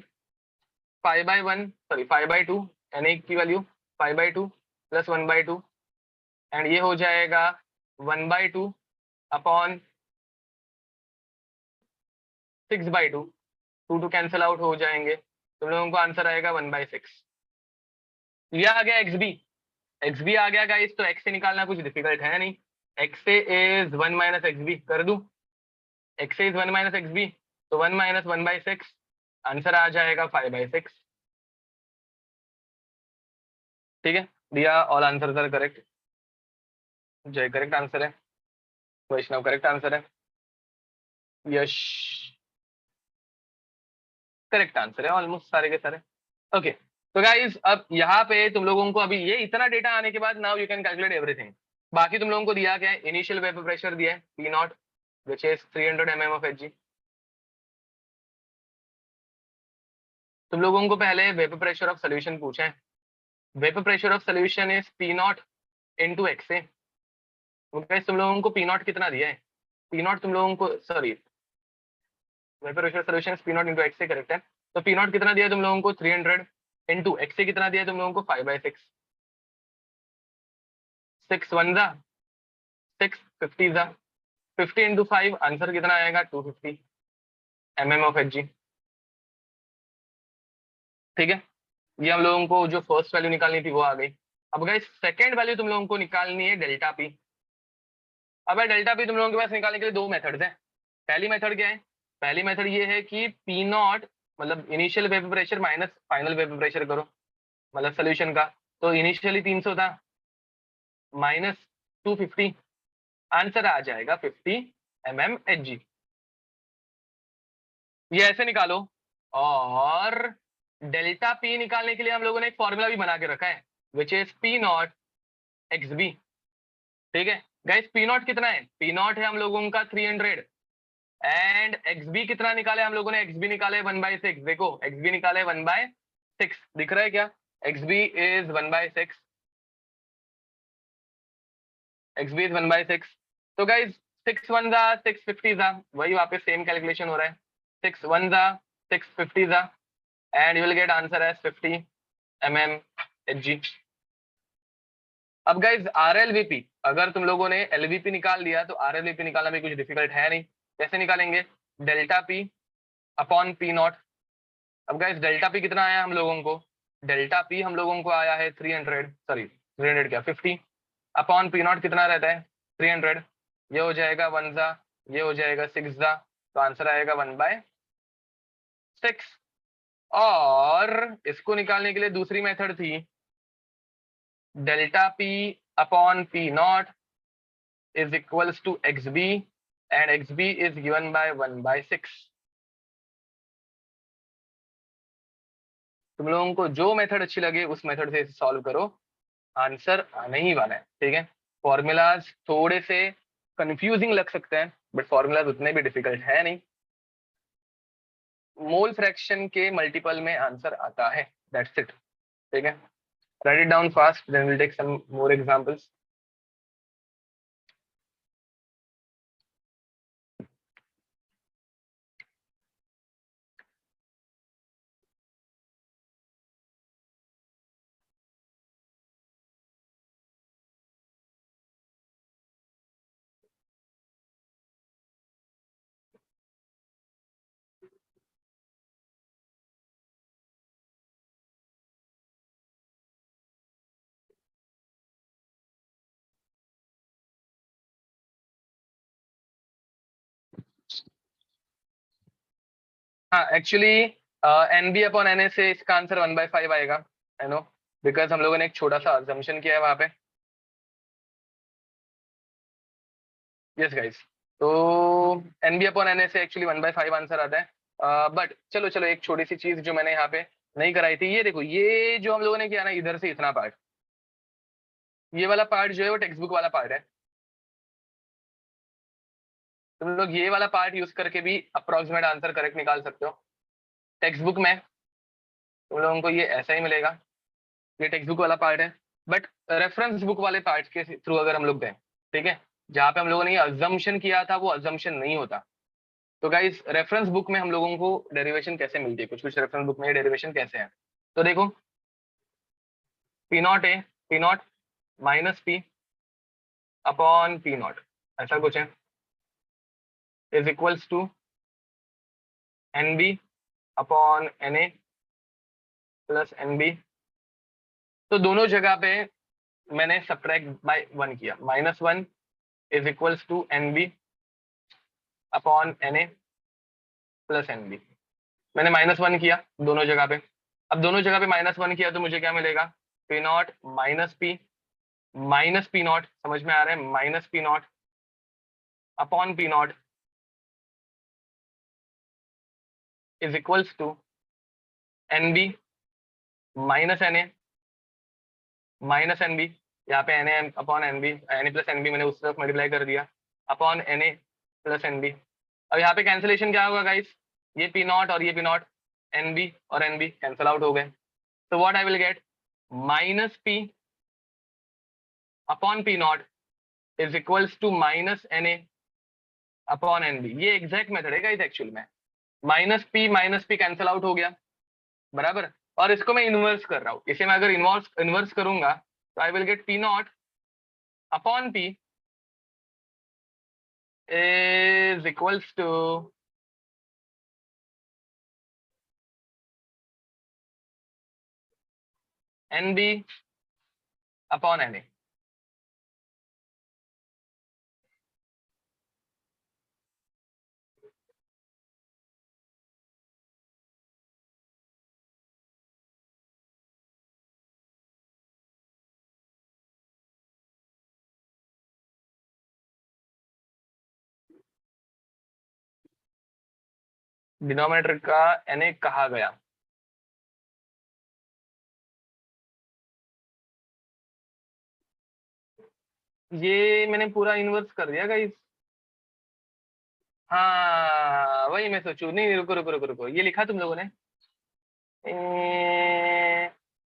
5/1, sorry 5/2, Na की वैल्यू 5/2 प्लस 1/2, एंड ये हो जाएगा 1/2 अपॉन 6/2, 2 कैंसिल आउट हो जाएंगे, तुम लोगों को आंसर आएगा 1/6। ये आ गया XB आ गया गाइस, तो X से निकालना कुछ डिफिकल्ट है नहीं, X से इज 1 माइनस XB कर दूं, X से इज 1 माइनस XB, तो 1 माइनस 1/6, आंसर आ जाएगा 5/6, ठीक है। दिया ऑल आंसर आर करेक्ट, जय करेक्ट आंसर है, वैष्णव करेक्ट आंसर है, यश करेक्ट आंसर है, ऑलमोस्ट सारे के सारे, ओके। तो गाइस अब यहाँ पे तुम लोगों को अभी ये इतना डेटा आने के बाद now you can calculate everything. बाकी तुम लोगों को दिया क्या है, इनिशियल वेपर प्रेशर दिया है P0 which is 300 mm of Hg। तुम लोगों को पहले वेपर प्रेशर ऑफ सोल्यूशन पूछा है, vapour pressure of solution is P0 into XA। तुम लोगों को P0 कितना दिया है, P0 तुम लोगों को, sorry vapour pressure solution P0 into XA correct है, तो P0 कितना दिया है तुम लोगों को 300 into XA कितना दिया है तुम लोगों को 5/6, 6 1 जा 6 50 जा 50 into 5, आंसर कितना आएगा 250 mm of Hg, ठीक है। ये हम लोगों को जो फर्स्ट वैल्यू निकालनी थी वो आ गई। अब गाइस सेकंड वैल्यू तुम लोगों को निकालनी है डेल्टा पी। अब डेल्टा पी तुम लोगों के पास निकालने के लिए दो मेथड्स हैं। पहली मेथड क्या है, पहली मेथड ये है कि P0 मतलब initial vapour pressure minus final vapor pressure करो, मतलब सोल्यूशन का, तो इनिशियली 300 था माइनस 250, आंसर आ जाएगा 50 mm Hg। ये ऐसे निकालो, और डेल्टा पी निकालने के लिए हम लोगों ने एक फॉर्मूला भी बना के रखा है विच इज P0 XB, ठीक है। गाइस P0 कितना है, P0 है हम लोगों का 300, एंड XB कितना निकाले हम लोगों ने, XB निकाले 1/6, देखो XB निकाले 1/6, दिख रहा है क्या, XB इज 1/6, XB इज 1/6। तो गाइस 6 1 जा 650 जा, वही वापस सेम कैलकुलेशन हो रहा है, 6 1 जा 650 जा, and you will get answer as 50 mm Hg। अब गाइज RLVP, अगर तुम लोगों ने LVP निकाल दिया तो RLVP निकालना भी कुछ डिफिकल्ट है नहीं। कैसे निकालेंगे, डेल्टा P अपॉन P0। अब गाइज डेल्टा P कितना आया हम लोगों को, डेल्टा P हम लोगों को आया है 300, सॉरी 300 क्या 50 अपॉन पी नॉट कितना रहता है 300, ये हो जाएगा 1 जा, ये हो जाएगा 6 जा, तो आंसर आएगा 1/6। और इसको निकालने के लिए दूसरी मेथड थी, delta P upon P naught is equals to x B and X B is given by 1/6। तुम लोगों को जो मेथड अच्छी लगे उस मेथड से सॉल्व करो, आंसर आने ही वाला है। ठीक है, फॉर्मूलाज थोड़े से कंफ्यूजिंग लग सकते हैं बट फॉर्मूलाज उतने भी डिफिकल्ट है नहीं। मोल फ्रैक्शन के मल्टीपल में आंसर आता है, दैट्स इट। ठीक है, write it down fast, then will take some more examples. हाँ actually n B upon N A से इसका आंसर 1/5 आएगा, आई नो, बिकॉज हम लोगों ने एक छोटा सा अजम्पशन किया है वहां पे। यस गाइस, तो N B upon N A से एक्चुअली 1/5 आंसर आता है। बट चलो चलो, एक छोटी सी चीज जो मैंने यहाँ पे नहीं कराई थी, ये देखो, ये जो हम लोगों ने किया ना इधर से इतना पार्ट, ये वाला पार्ट जो है वो टेक्स्ट बुक वाला पार्ट है। तुम लोग ये वाला पार्ट यूज करके भी अप्रोक्सीमेट आंसर करेक्ट निकाल सकते हो। टेक्स्ट बुक में तुम लोगों को ये ऐसा ही मिलेगा, ये टेक्स्ट बुक वाला पार्ट है। बट रेफरेंस बुक वाले पार्ट के थ्रू अगर हम लोग दें, ठीक है, जहाँ पे हम लोगों ने ये अजम्पशन किया था वो अजम्पशन नहीं होता। तो गाइस रेफरेंस बुक में हम लोगों को डेरिवेशन कैसे मिलती है, कुछ कुछ रेफरेंस बुक में डेरिवेशन कैसे है, तो देखो, P naught a P naught minus P upon P naught, ऐसा कुछ है, is equals to N B upon N A plus N B. तो दोनों जगह पे मैंने सब्ट्रैक्ट बाय 1 किया, -1 is equals to N B upon N A plus N B. मैंने -1 किया दोनों जगह पे। अब दोनों जगह पे -1 किया तो मुझे क्या मिलेगा, P naught minus P naught, समझ में आ रहा है, minus P naught upon P naught is equals to N B minus N A minus N B, यहाँ पे N A upon N B, N A plus N B मैंने उस तरफ मल्टीप्लाई कर दिया, upon N A plus N B. अब यहाँ पे कैंसिलेशन क्या होगा गाइस, ये पी नॉट और ये पी नॉट, एन बी और एन बी कैंसिल आउट हो गए। तो what I will get, minus P upon P naught is equals to minus N A upon N B. ये एग्जैक्ट मेथड है guys actual में, minus P cancel out हो गया, बराबर। और इसको मैं इन्वर्स कर रहा हूँ, इसे मैं अगर इन्वर्स करूंगा तो I will gate P naught upon P is equals to NB upon NA। Denominator का NA कहा गया, ये मैंने पूरा इन्वर्स कर दिया गाइस। हाँ वही मैं सोचू, नहीं रुको रुको रुको रुको, ये लिखा तुम लोगों ने,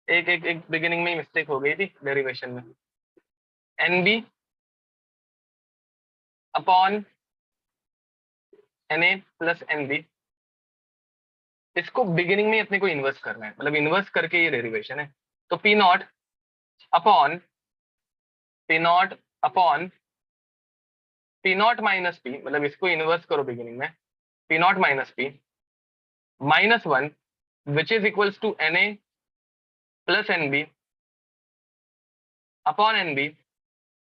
एक एक एक बिगिनिंग में ही मिस्टेक हो गई थी डेरिवेशन में। NB upon NA plus NB, इसको बिगिनिंग में अपने को इन्वर्स करना है, मतलब इन्वर्स करके ये डेरिवेशन है। तो P naught upon P naught minus P, मतलब इसको इन्वर्स करो बिगिनिंग में, P naught minus P -1 which is equals to N A plus N B upon NB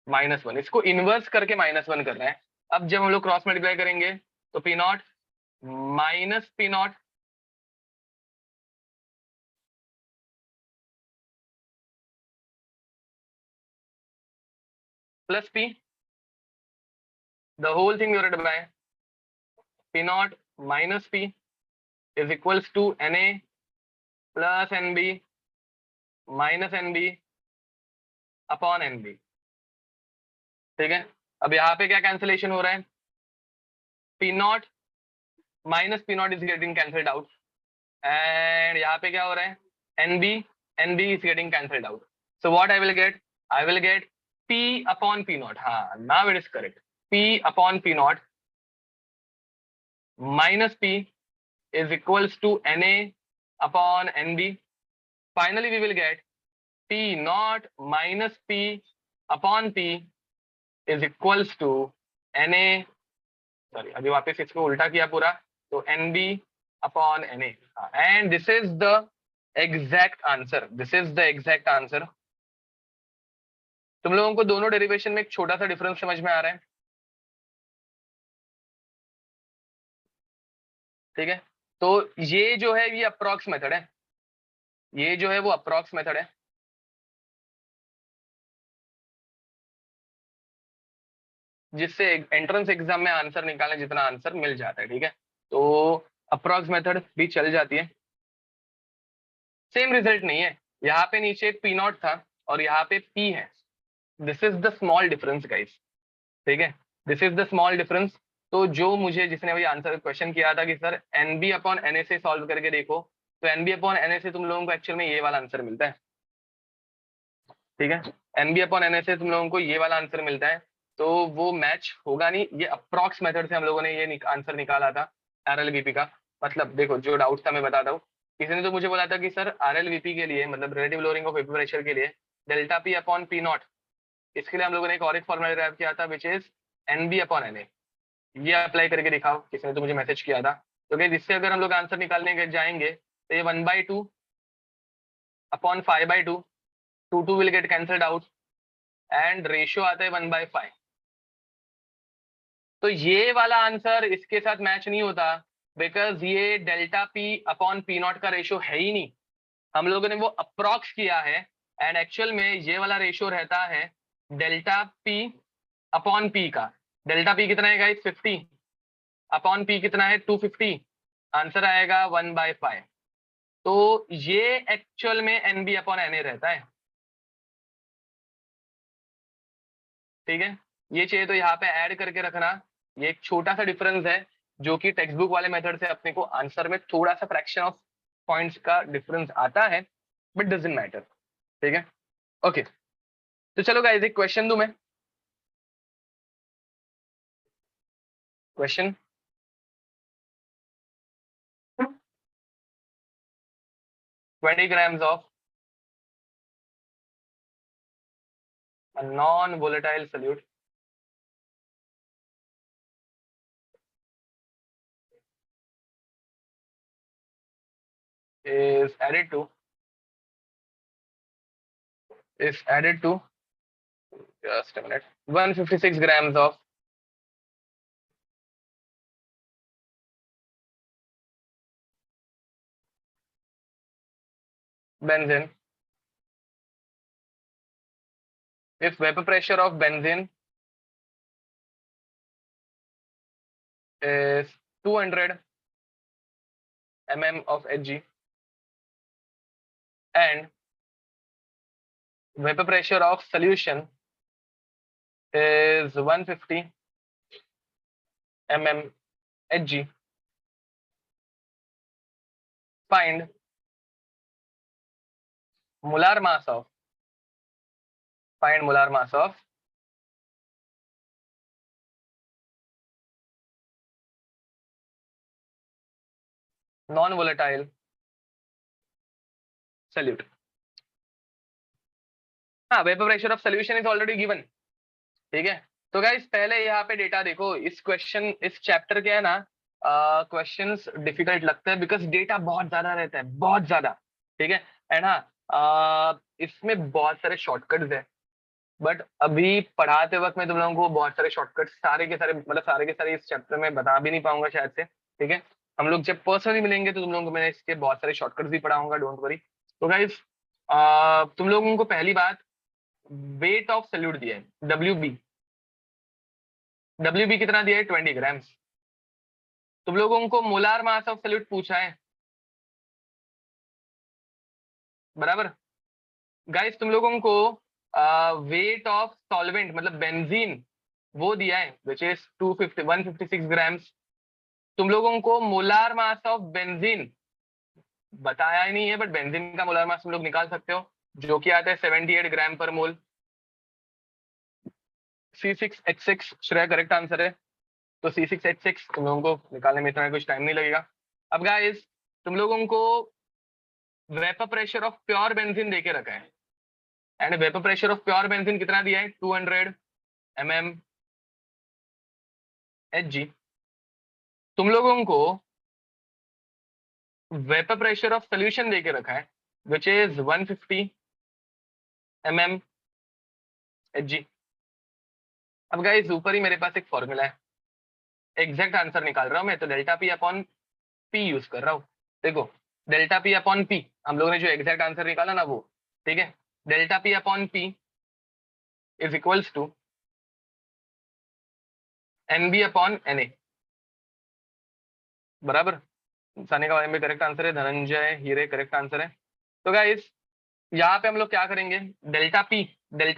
-1। इसको इनवर्स करके -1 कर रहे हैं। अब जब हम लोग क्रॉस मल्टीप्लाई करेंगे तो P naught minus P not plus P, the whole thing divided by P not minus P is equals to Na plus NB minus NB upon NB। ठीक है, अब यहाँ पे क्या कैंसिलेशन हो रहा है? P naught minus P naught is getting cancelled out and यहाँ पे क्या हो रहा है? NB is getting cancelled out. So what I will get P upon P naught. Now it is correct. P upon P naught minus P is equals to Na upon NB. Finally, we will get P naught minus P upon P is equals to Na. Sorry, अभी वापस इसको उल्टा किया पूरा, तो NB upon Na. And this is the exact answer. This is the exact answer. तुम लोगों को दोनों डेरिवेशन में एक छोटा सा डिफरेंस समझ में आ रहा है? ठीक है, तो ये जो है ये अप्रॉक्स मेथड है, ये जो है वो अप्रॉक्स मेथड है। जिससे एंट्रेंस एग्जाम में आंसर निकालने जितना आंसर मिल जाता है। ठीक है, तो अप्रॉक्स मेथड भी चल जाती है। सेम रिजल्ट नहीं है, यहाँ पे नीचे P नॉट था और यहाँ पे P है। This is the small difference guys. ठीक है, this is the small difference. तो जो मुझे जिसने वही आंसर क्वेश्चन किया था कि सर NB अपॉन Na से सॉल्व करके देखो, तो NB अपॉन Na से तुम लोगों को एक्चुअल में ये वाला आंसर मिलता है। ठीक है, NB अपॉन Na से तुम लोगों को ये वाला आंसर मिलता है, तो वो मैच होगा नहीं। ये अप्रॉक्स मेथड से हम लोगों ने ये आंसर निकाला था RLVP का। मतलब देखो, जो डाउट था मैं बताता हूँ। किसी ने तो मुझे बोला था कि सर RLVP के लिए, मतलब relative lowering of vapour pressure के लिए, delta P upon P not, इसके लिए हम लोगों ने एक और एक फॉर्मूला डिराइव किया था, which is NB upon Na। ये अप्लाई करके दिखाओ, किसी ने तो मुझे मैसेज किया था। तो क्या जिससे अगर हम लोग आंसर निकालने के जाएंगे तो ये 1/2 upon 5/2, 2 will get cancelled out and ratio आता है 1/5। तो ये वाला आंसर इसके साथ मैच नहीं होता, बिकॉज ये delta P upon P not का रेशियो है ही नहीं। हम लोगों ने वो अप्रॉक्स किया है एंड एक्चुअल में ये वाला रेशियो रहता है डेल्टा P अपॉन P का। डेल्टा P कितना है गाइस? 50 अपॉन P कितना है? 250। आंसर आएगा 1/5। तो ये एक्चुअल में NB अपॉन Na रहता है। ठीक है, ये चाहिए तो यहाँ पे ऐड करके रखना। ये एक छोटा सा डिफरेंस है जो कि टेक्स्ट बुक वाले मेथड से अपने को आंसर में थोड़ा सा फ्रैक्शन ऑफ पॉइंट्स का डिफरेंस आता है, बट डजंट मैटर। ठीक है, ओके। तो चलो गाइस, एक क्वेश्चन दूं मैं। Question 20 grams of a non-volatile solute is added to just a minute, 156 grams of benzene. If vapor pressure of benzene is 200 mm of Hg and vapor pressure of solution is 150 mm Hg, find molar mass of non-volatile solute. हाँ, vapour pressure of solution is already given. ठीक है, तो guys पहले यहाँ पे data देखो। इस question, इस चैप्टर के है ना, क्वेश्चंस डिफिकल्ट लगता है बिकॉज डेटा बहुत ज्यादा रहता है, बहुत ज्यादा। ठीक है, एंड हाँ, इसमें बहुत सारे शॉर्टकट्स है। बट अभी पढ़ाते वक्त मैं तुम लोगों को बहुत सारे शॉर्टकट्स सारे के सारे मतलब सारे के सारे इस चैप्टर में बता भी नहीं पाऊंगा शायद से, ठीक है। हम लोग जब पर्सनली मिलेंगे तो तुम लोगों को मैं इसके बहुत सारे शॉर्टकट्स भी पढ़ाऊंगा, डोंट वरी। तो गाइस तुम लोगों को पहली बात वेट ऑफ सल्यूट दिया है, डब्ल्यू बी कितना दिया है, 20 ग्राम्स। तुम लोगों को मोलार मास ऑफ सल्यूट पूछा है, बराबर। गाइस तुम लोगों को वेट ऑफ सॉल्वेंट मतलब बेंजीन वो दिया है विच इज 156 ग्राम्स। तुम लोगों को मोलार मास ऑफ बेंजीन बताया ही नहीं है, बट बेंजीन का मोलार मास तुम लोग निकाल सकते हो, जो कि आता है 78 ग्राम पर मोल। C6H6 श्रेय करेक्ट आंसर है। तो C6H6 तुम लोगों को निकालने में इतना कुछ टाइम नहीं लगेगा। अब गाइस तुम लोगों को vapour pressure of pure benzene देके रखा है, and vapour pressure of pure benzene कितना दिया है, 200 mm Hg। तुम लोगों को वेपर प्रेशर ऑफ सोल्यूशन देके रखा है विच इज 150 mm Hg। अब गाइस ऊपर ही मेरे पास एक फॉर्मूला है, एग्जैक्ट आंसर निकाल रहा हूं मैं, तो delta P upon P use कर रहा हूं। देखो डेल्टा पी अपॉन पी हम लोगों ने जो एग्जैक्ट आंसर निकाला ना वो, ठीक है। Delta P upon P is equals to N B upon N A, बराबर। साने का में करेक्ट आंसर है, धनंजय हीरे करेक्ट आंसर है। तो गाइस यहाँ पे हम लोग क्या करेंगे, डेल्टा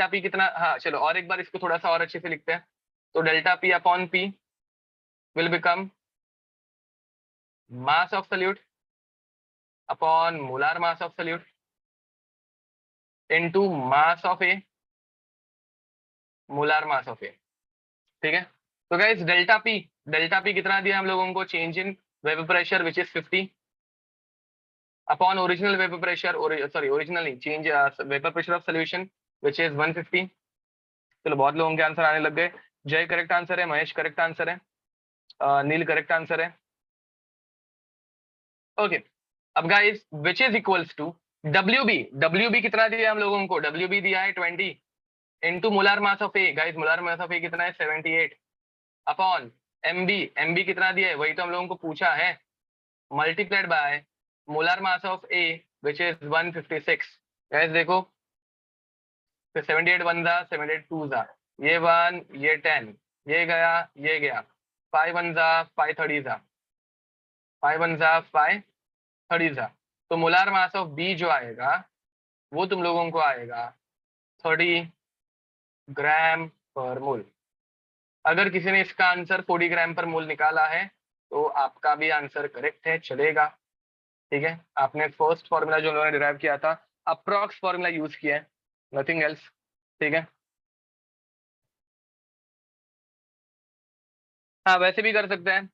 पी कितना, हाँ चलो और एक बार इसको थोड़ा सा और अच्छे से लिखते हैं। तो delta P upon P will become mass of solute upon molar mass of solute into mass of A molar mass of A, ठीक है। तो गाइस डेल्टा पी कितना दिया हम लोगों को, change in vapour pressure which is 50 upon original vapor pressure, sorry original नहीं, change vapor pressure of solution which is 150। चलो बहुत लोगों के आंसर आने लग गए। जय करेक्ट आंसर है, महेश करेक्ट आंसर है, नील करेक्ट आंसर है। ओके अब guys which is equals to W B कितना दिया हम लोगों को, डब्ल्यू बी दिया है 20 into molar mass of A. Guys molar mass of A कितना है, 78 अपॉन एम बी कितना दिया है वही तो हम लोगों को पूछा है, multiplied by molar mass of A which is 156। Guys देखो 78 वन जा 78 टू जा, ये 1 ये 10, ये गया ये गया, 5 वन जा 5 थर्टी जा, 5 वन जा 5 थर्टी जा। तो मोलार मास ऑफ बी जो आएगा वो तुम लोगों को आएगा 30 ग्राम पर मोल। अगर किसी ने इसका आंसर 40 ग्राम पर मोल निकाला है तो आपका भी आंसर करेक्ट है, चलेगा, ठीक है। आपने फर्स्ट फॉर्मूला जो उन्होंने डिराइव किया था अप्रॉक्स फॉर्मूला यूज किया है, नथिंग एल्स, ठीक है। हाँ वैसे भी कर सकते हैं,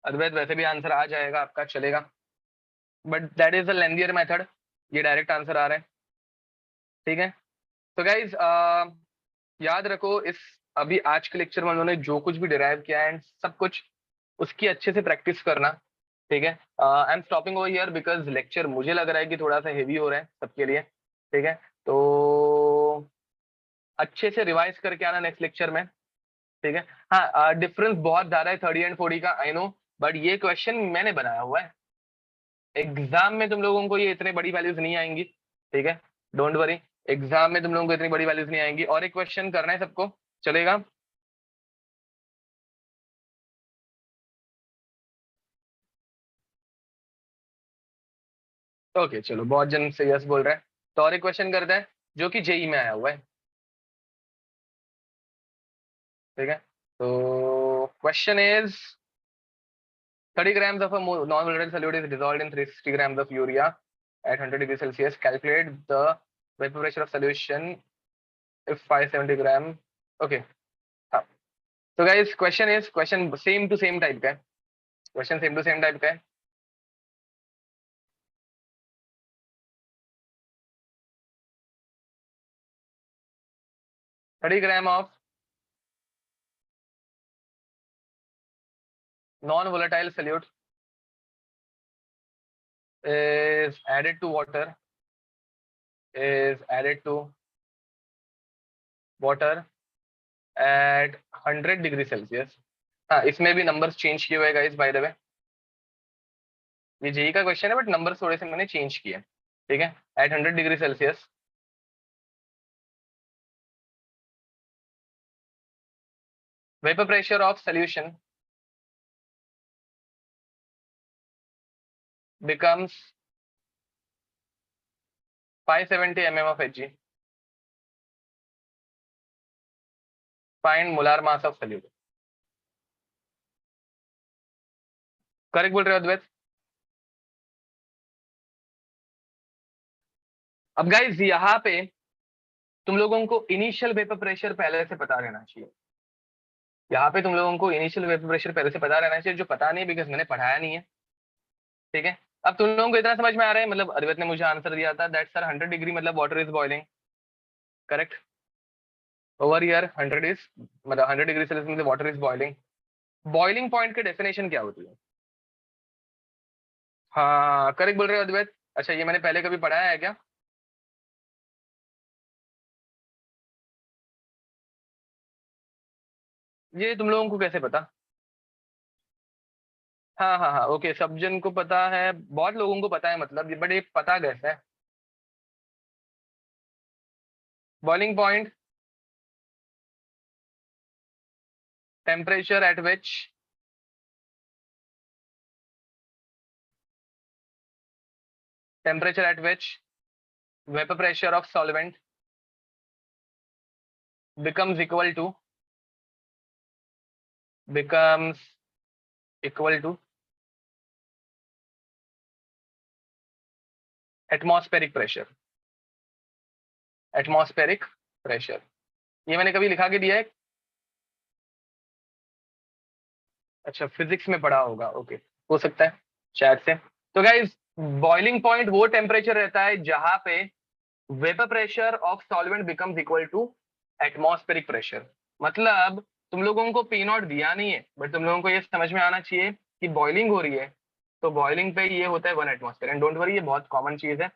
अदरवाइज वैसे भी आंसर आ जाएगा आपका, चलेगा, but that is the lengthier method. ये डायरेक्ट आंसर आ रहा है, ठीक है। तो गाइज याद रखो इस अभी आज के लेक्चर में उन्होंने जो कुछ भी डिराइव किया है सब कुछ उसकी अच्छे से प्रैक्टिस करना, ठीक है। I am stopping over here because lecture मुझे लग रहा है कि थोड़ा सा हेवी हो रहा है सबके लिए, ठीक है। तो अच्छे से रिवाइज करके आना नेक्स्ट लेक्चर में, ठीक है। हाँ डिफरेंस बहुत ज्यादा है 30 एंड 40 का, आई नो, बट ये क्वेश्चन मैंने बनाया हुआ है, एग्जाम में तुम लोगों को ये इतने बड़ी वैल्यूज नहीं आएंगी, ठीक है, डोंट वरी। एग्जाम में तुम लोगों को इतनी बड़ी वैल्यूज नहीं आएंगी। और एक क्वेश्चन करना है सबको, चलेगा। ओके चलो बहुत जन से यस बोल रहे हैं, तो और एक क्वेश्चन करते हैं जो कि जेई में आया हुआ है, ठीक है। तो question is 30 grams of a non-volatile solute is dissolved in 360 grams of urea at 100 degrees Celsius. Calculate the vapor pressure of solution if 570 gram. Okay, हाँ। तो guys question same to same type का है, question same to same type का है। 30 gram of non-volatile solute is added to water, is added to water at 100 degree Celsius. हाँ, इसमें भी numbers change किए हुए गाइस बाय द वे, ये जेई का क्वेश्चन है बट नंबर्स थोड़े से मैंने चेंज किए, ठीक है। At 100 degree Celsius vapour pressure of solution becomes 570 mm of Hg. Find molar mass of solute. Correct बोल रहे हो अद्वैत? अब गाइस यहाँ पे तुम लोगों को इनिशियल वेपर प्रेशर पहले से पता रहना चाहिए। यहाँ पे तुम लोगों को इनिशियल वेपर प्रेशर पहले से पता रहना चाहिए, जो पता नहीं है बिकॉज मैंने पढ़ाया नहीं है, ठीक है। अब तुम लोगों को इतना समझ में आ रहा है, मतलब अद्वैत ने मुझे आंसर दिया था दैट सर 100 डिग्री मतलब water is boiling, correct. Over here 100 is मतलब 100 डिग्री सेल्सियस मतलब water is boiling. Boiling point की डेफिनेशन क्या होती है? हाँ करेक्ट बोल रहे हो अद्वैत। अच्छा ये मैंने पहले कभी पढ़ाया है क्या? ये तुम लोगों को कैसे पता? हाँ हाँ हाँ ओके, सब जन को पता है, बहुत लोगों को पता है मतलब, बट ये पता कैसे है? Boiling point, temperature at which temperature at which vapour pressure of solvent becomes equal to becomes equal to atmospheric pressure. Atmospheric pressure ये मैंने कभी लिखा के दिया है? अच्छा फिजिक्स में पढ़ा होगा, ओके हो सकता है शायद से। तो गाइज बॉइलिंग पॉइंट वो टेम्परेचर रहता है जहां पे vapour pressure of solvent becomes equal to atmospheric pressure. मतलब तुम लोगों को पी नॉट दिया नहीं है बट तुम लोगों को ये समझ में आना चाहिए कि बॉइलिंग हो रही है, तो बॉइलिंग पे ये होता है 1 एटमॉस्फेयर। एंड डोंट वरी ये बहुत कॉमन चीज है,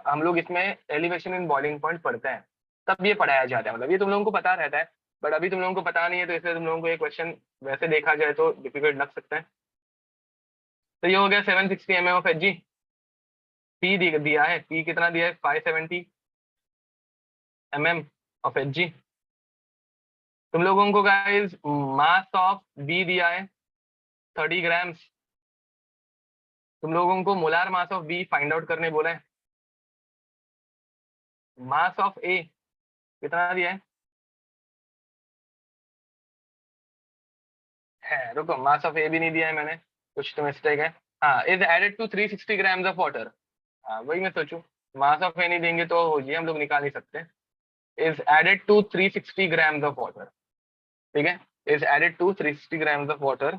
हम लोग इसमें एलिवेशन इन बॉइलिंग पॉइंट पढ़ते हैं, तब ये पढ़ाया जाता है, मतलब ये तुम लोगों को पता रहता है बट अभी तुम लोगों को पता नहीं है, तो इसलिए तुम लोगों को ये क्वेश्चन वैसे देखा जाए तो डिफिकल्ट लग सकता है। तो ये हो गया 760 mm of H G. P दिया है, पी कितना दिया है? 570 mm ऑफ एच जी। तुम लोगों को गाइस मास ऑफ बी दिया है 30 ग्राम्स। तुम लोगों को molar mass of B find out करने बोला है। मास ऑफ ए कितना दिया है रुको, मास ऑफ ए भी नहीं दिया है मैंने, कुछ तो मिस्टेक है। हाँ, is added to 360 grams of water. हाँ वही मैं सोचूं, मास ऑफ ए नहीं देंगे तो ये हम लोग निकाल नहीं सकते। Is added to 360 grams of water, ठीक है, is added to 360 grams of water.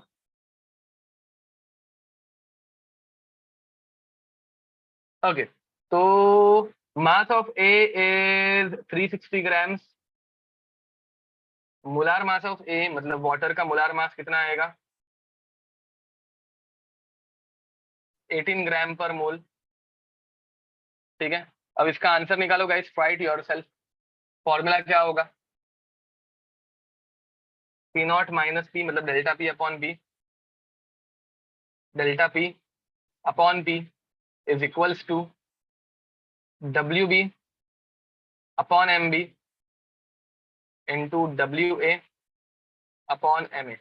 Okay, तो mass of A is 360 grams. Molar mass of A मतलब वाटर का मोलार मास कितना आएगा? 18 ग्राम पर मोल, ठीक है। अब इसका आंसर निकालो गाइस, फाइट योरसेल्फ। फॉर्मूला क्या होगा? पी नॉट माइनस पी मतलब delta P upon B, delta P upon P is equals to W B upon M B into W A upon M A,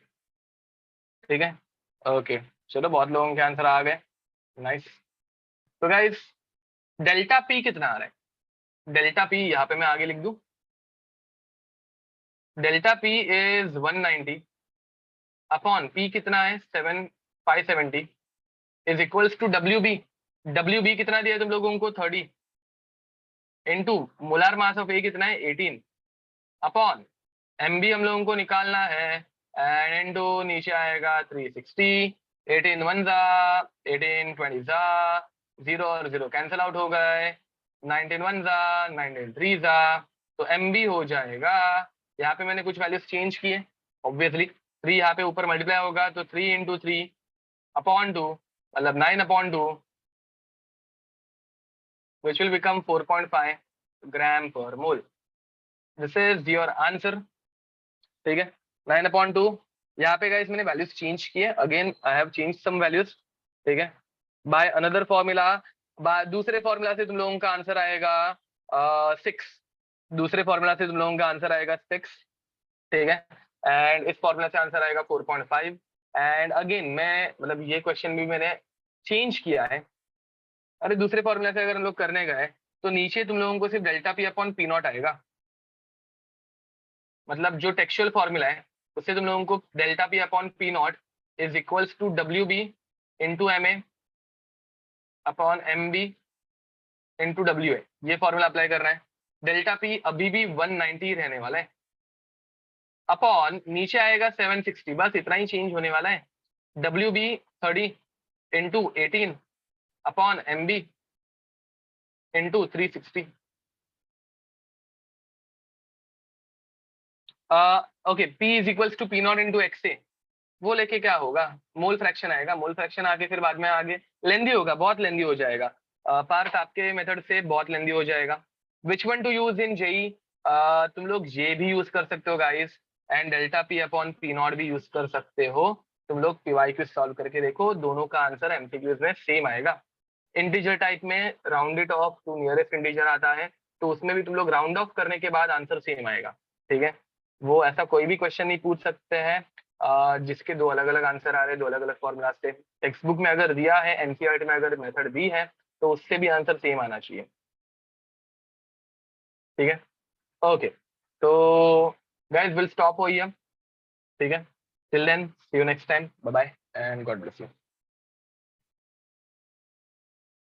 ठीक है। Okay चलो बहुत लोगों के answer आ गए, नाइस। तो गाइस डेल्टा पी कितना आ रहा है? डेल्टा पी यहाँ पे मैं आगे लिख दूं, delta P is 190 upon P कितना है 570 is equals to W B. W B कितना दिया है तुम लोगों को? 30 into molar mass of A कितना है? 18 अपॉन एम बी हम लोगों को निकालना है, एंड इंटू नीचे आएगा 360। 18 वन जा 18 20 जा, जीरो और जीरो कैंसिल आउट हो गए, 19 वन जा 19 थ्री जा, तो एम बी हो जाएगा। यहाँ पे मैंने कुछ वैल्यूज चेंज किए ऑब्वियसली, 3 यहाँ पे ऊपर मल्टीप्लाई होगा तो 3 इंटू 3 अपॉन 2 मतलब 9 upon 2 which will become 4.5 gram per mole. This is your answer, ठीक है। 9/2। यहाँ पे गाइस मैंने वैल्यूज चेंज किए, again I have change some values, ठीक है। बाय अनदर फॉर्मूला, दूसरे फॉर्मूला से तुम लोगों का आंसर आएगा 6, दूसरे फॉर्मूला से तुम लोगों का आंसर आएगा 6, ठीक है। एंड इस फॉर्मूला से आंसर आएगा 4.5। एंड अगेन मैं मतलब ये क्वेश्चन भी मैंने चेंज किया है। अरे दूसरे फॉर्मूला से अगर हम लोग करने गए तो नीचे तुम लोगों को सिर्फ delta P upon P not आएगा, मतलब जो टेक्सचुअल फॉर्मूला है उससे तुम लोगों को delta P upon P naught is equals to W B into M A upon M B into W A, ये फॉर्मूला अप्लाई करना है। डेल्टा पी अभी भी 190 रहने वाला है, अपॉन नीचे आएगा 760, बस इतना ही चेंज होने वाला है। W B 30 into 18 upon M B into 360। Okay, P is equals to P naught into x A, वो लेके क्या होगा, मोल फ्रैक्शन आएगा। मोल फ्रैक्शन आके फिर बाद में आगे लेंदी होगा, बहुत लेंदी हो जाएगा। पार्थ आपके मेथड से बहुत लेंदी हो जाएगा। Which one to use in JEE, तुम लोग जे भी यूज कर सकते हो guys, and delta P upon P naught भी यूज कर सकते हो। तुम लोग पीवाई क्यू सॉल्व करके देखो, दोनों का आंसर एमसीक्यूज में सेम आएगा। इंटीजर टाइप में rounded off to nearest integer आता है, तो उसमें भी तुम लोग राउंड ऑफ करने के बाद आंसर सेम आएगा, ठीक है। वो ऐसा कोई भी क्वेश्चन नहीं पूछ सकते हैं जिसके दो अलग अलग आंसर आ रहे हैं दो अलग अलग फॉर्मूला से। टेक्स्ट बुक में अगर दिया है, एनसीईआरटी में अगर मेथड दी है, तो उससे भी आंसर सेम आना चाहिए, ठीक है। ओके, तो गाइस विल स्टॉप हो, ठीक है। Till then see you next time, bye bye and God bless you.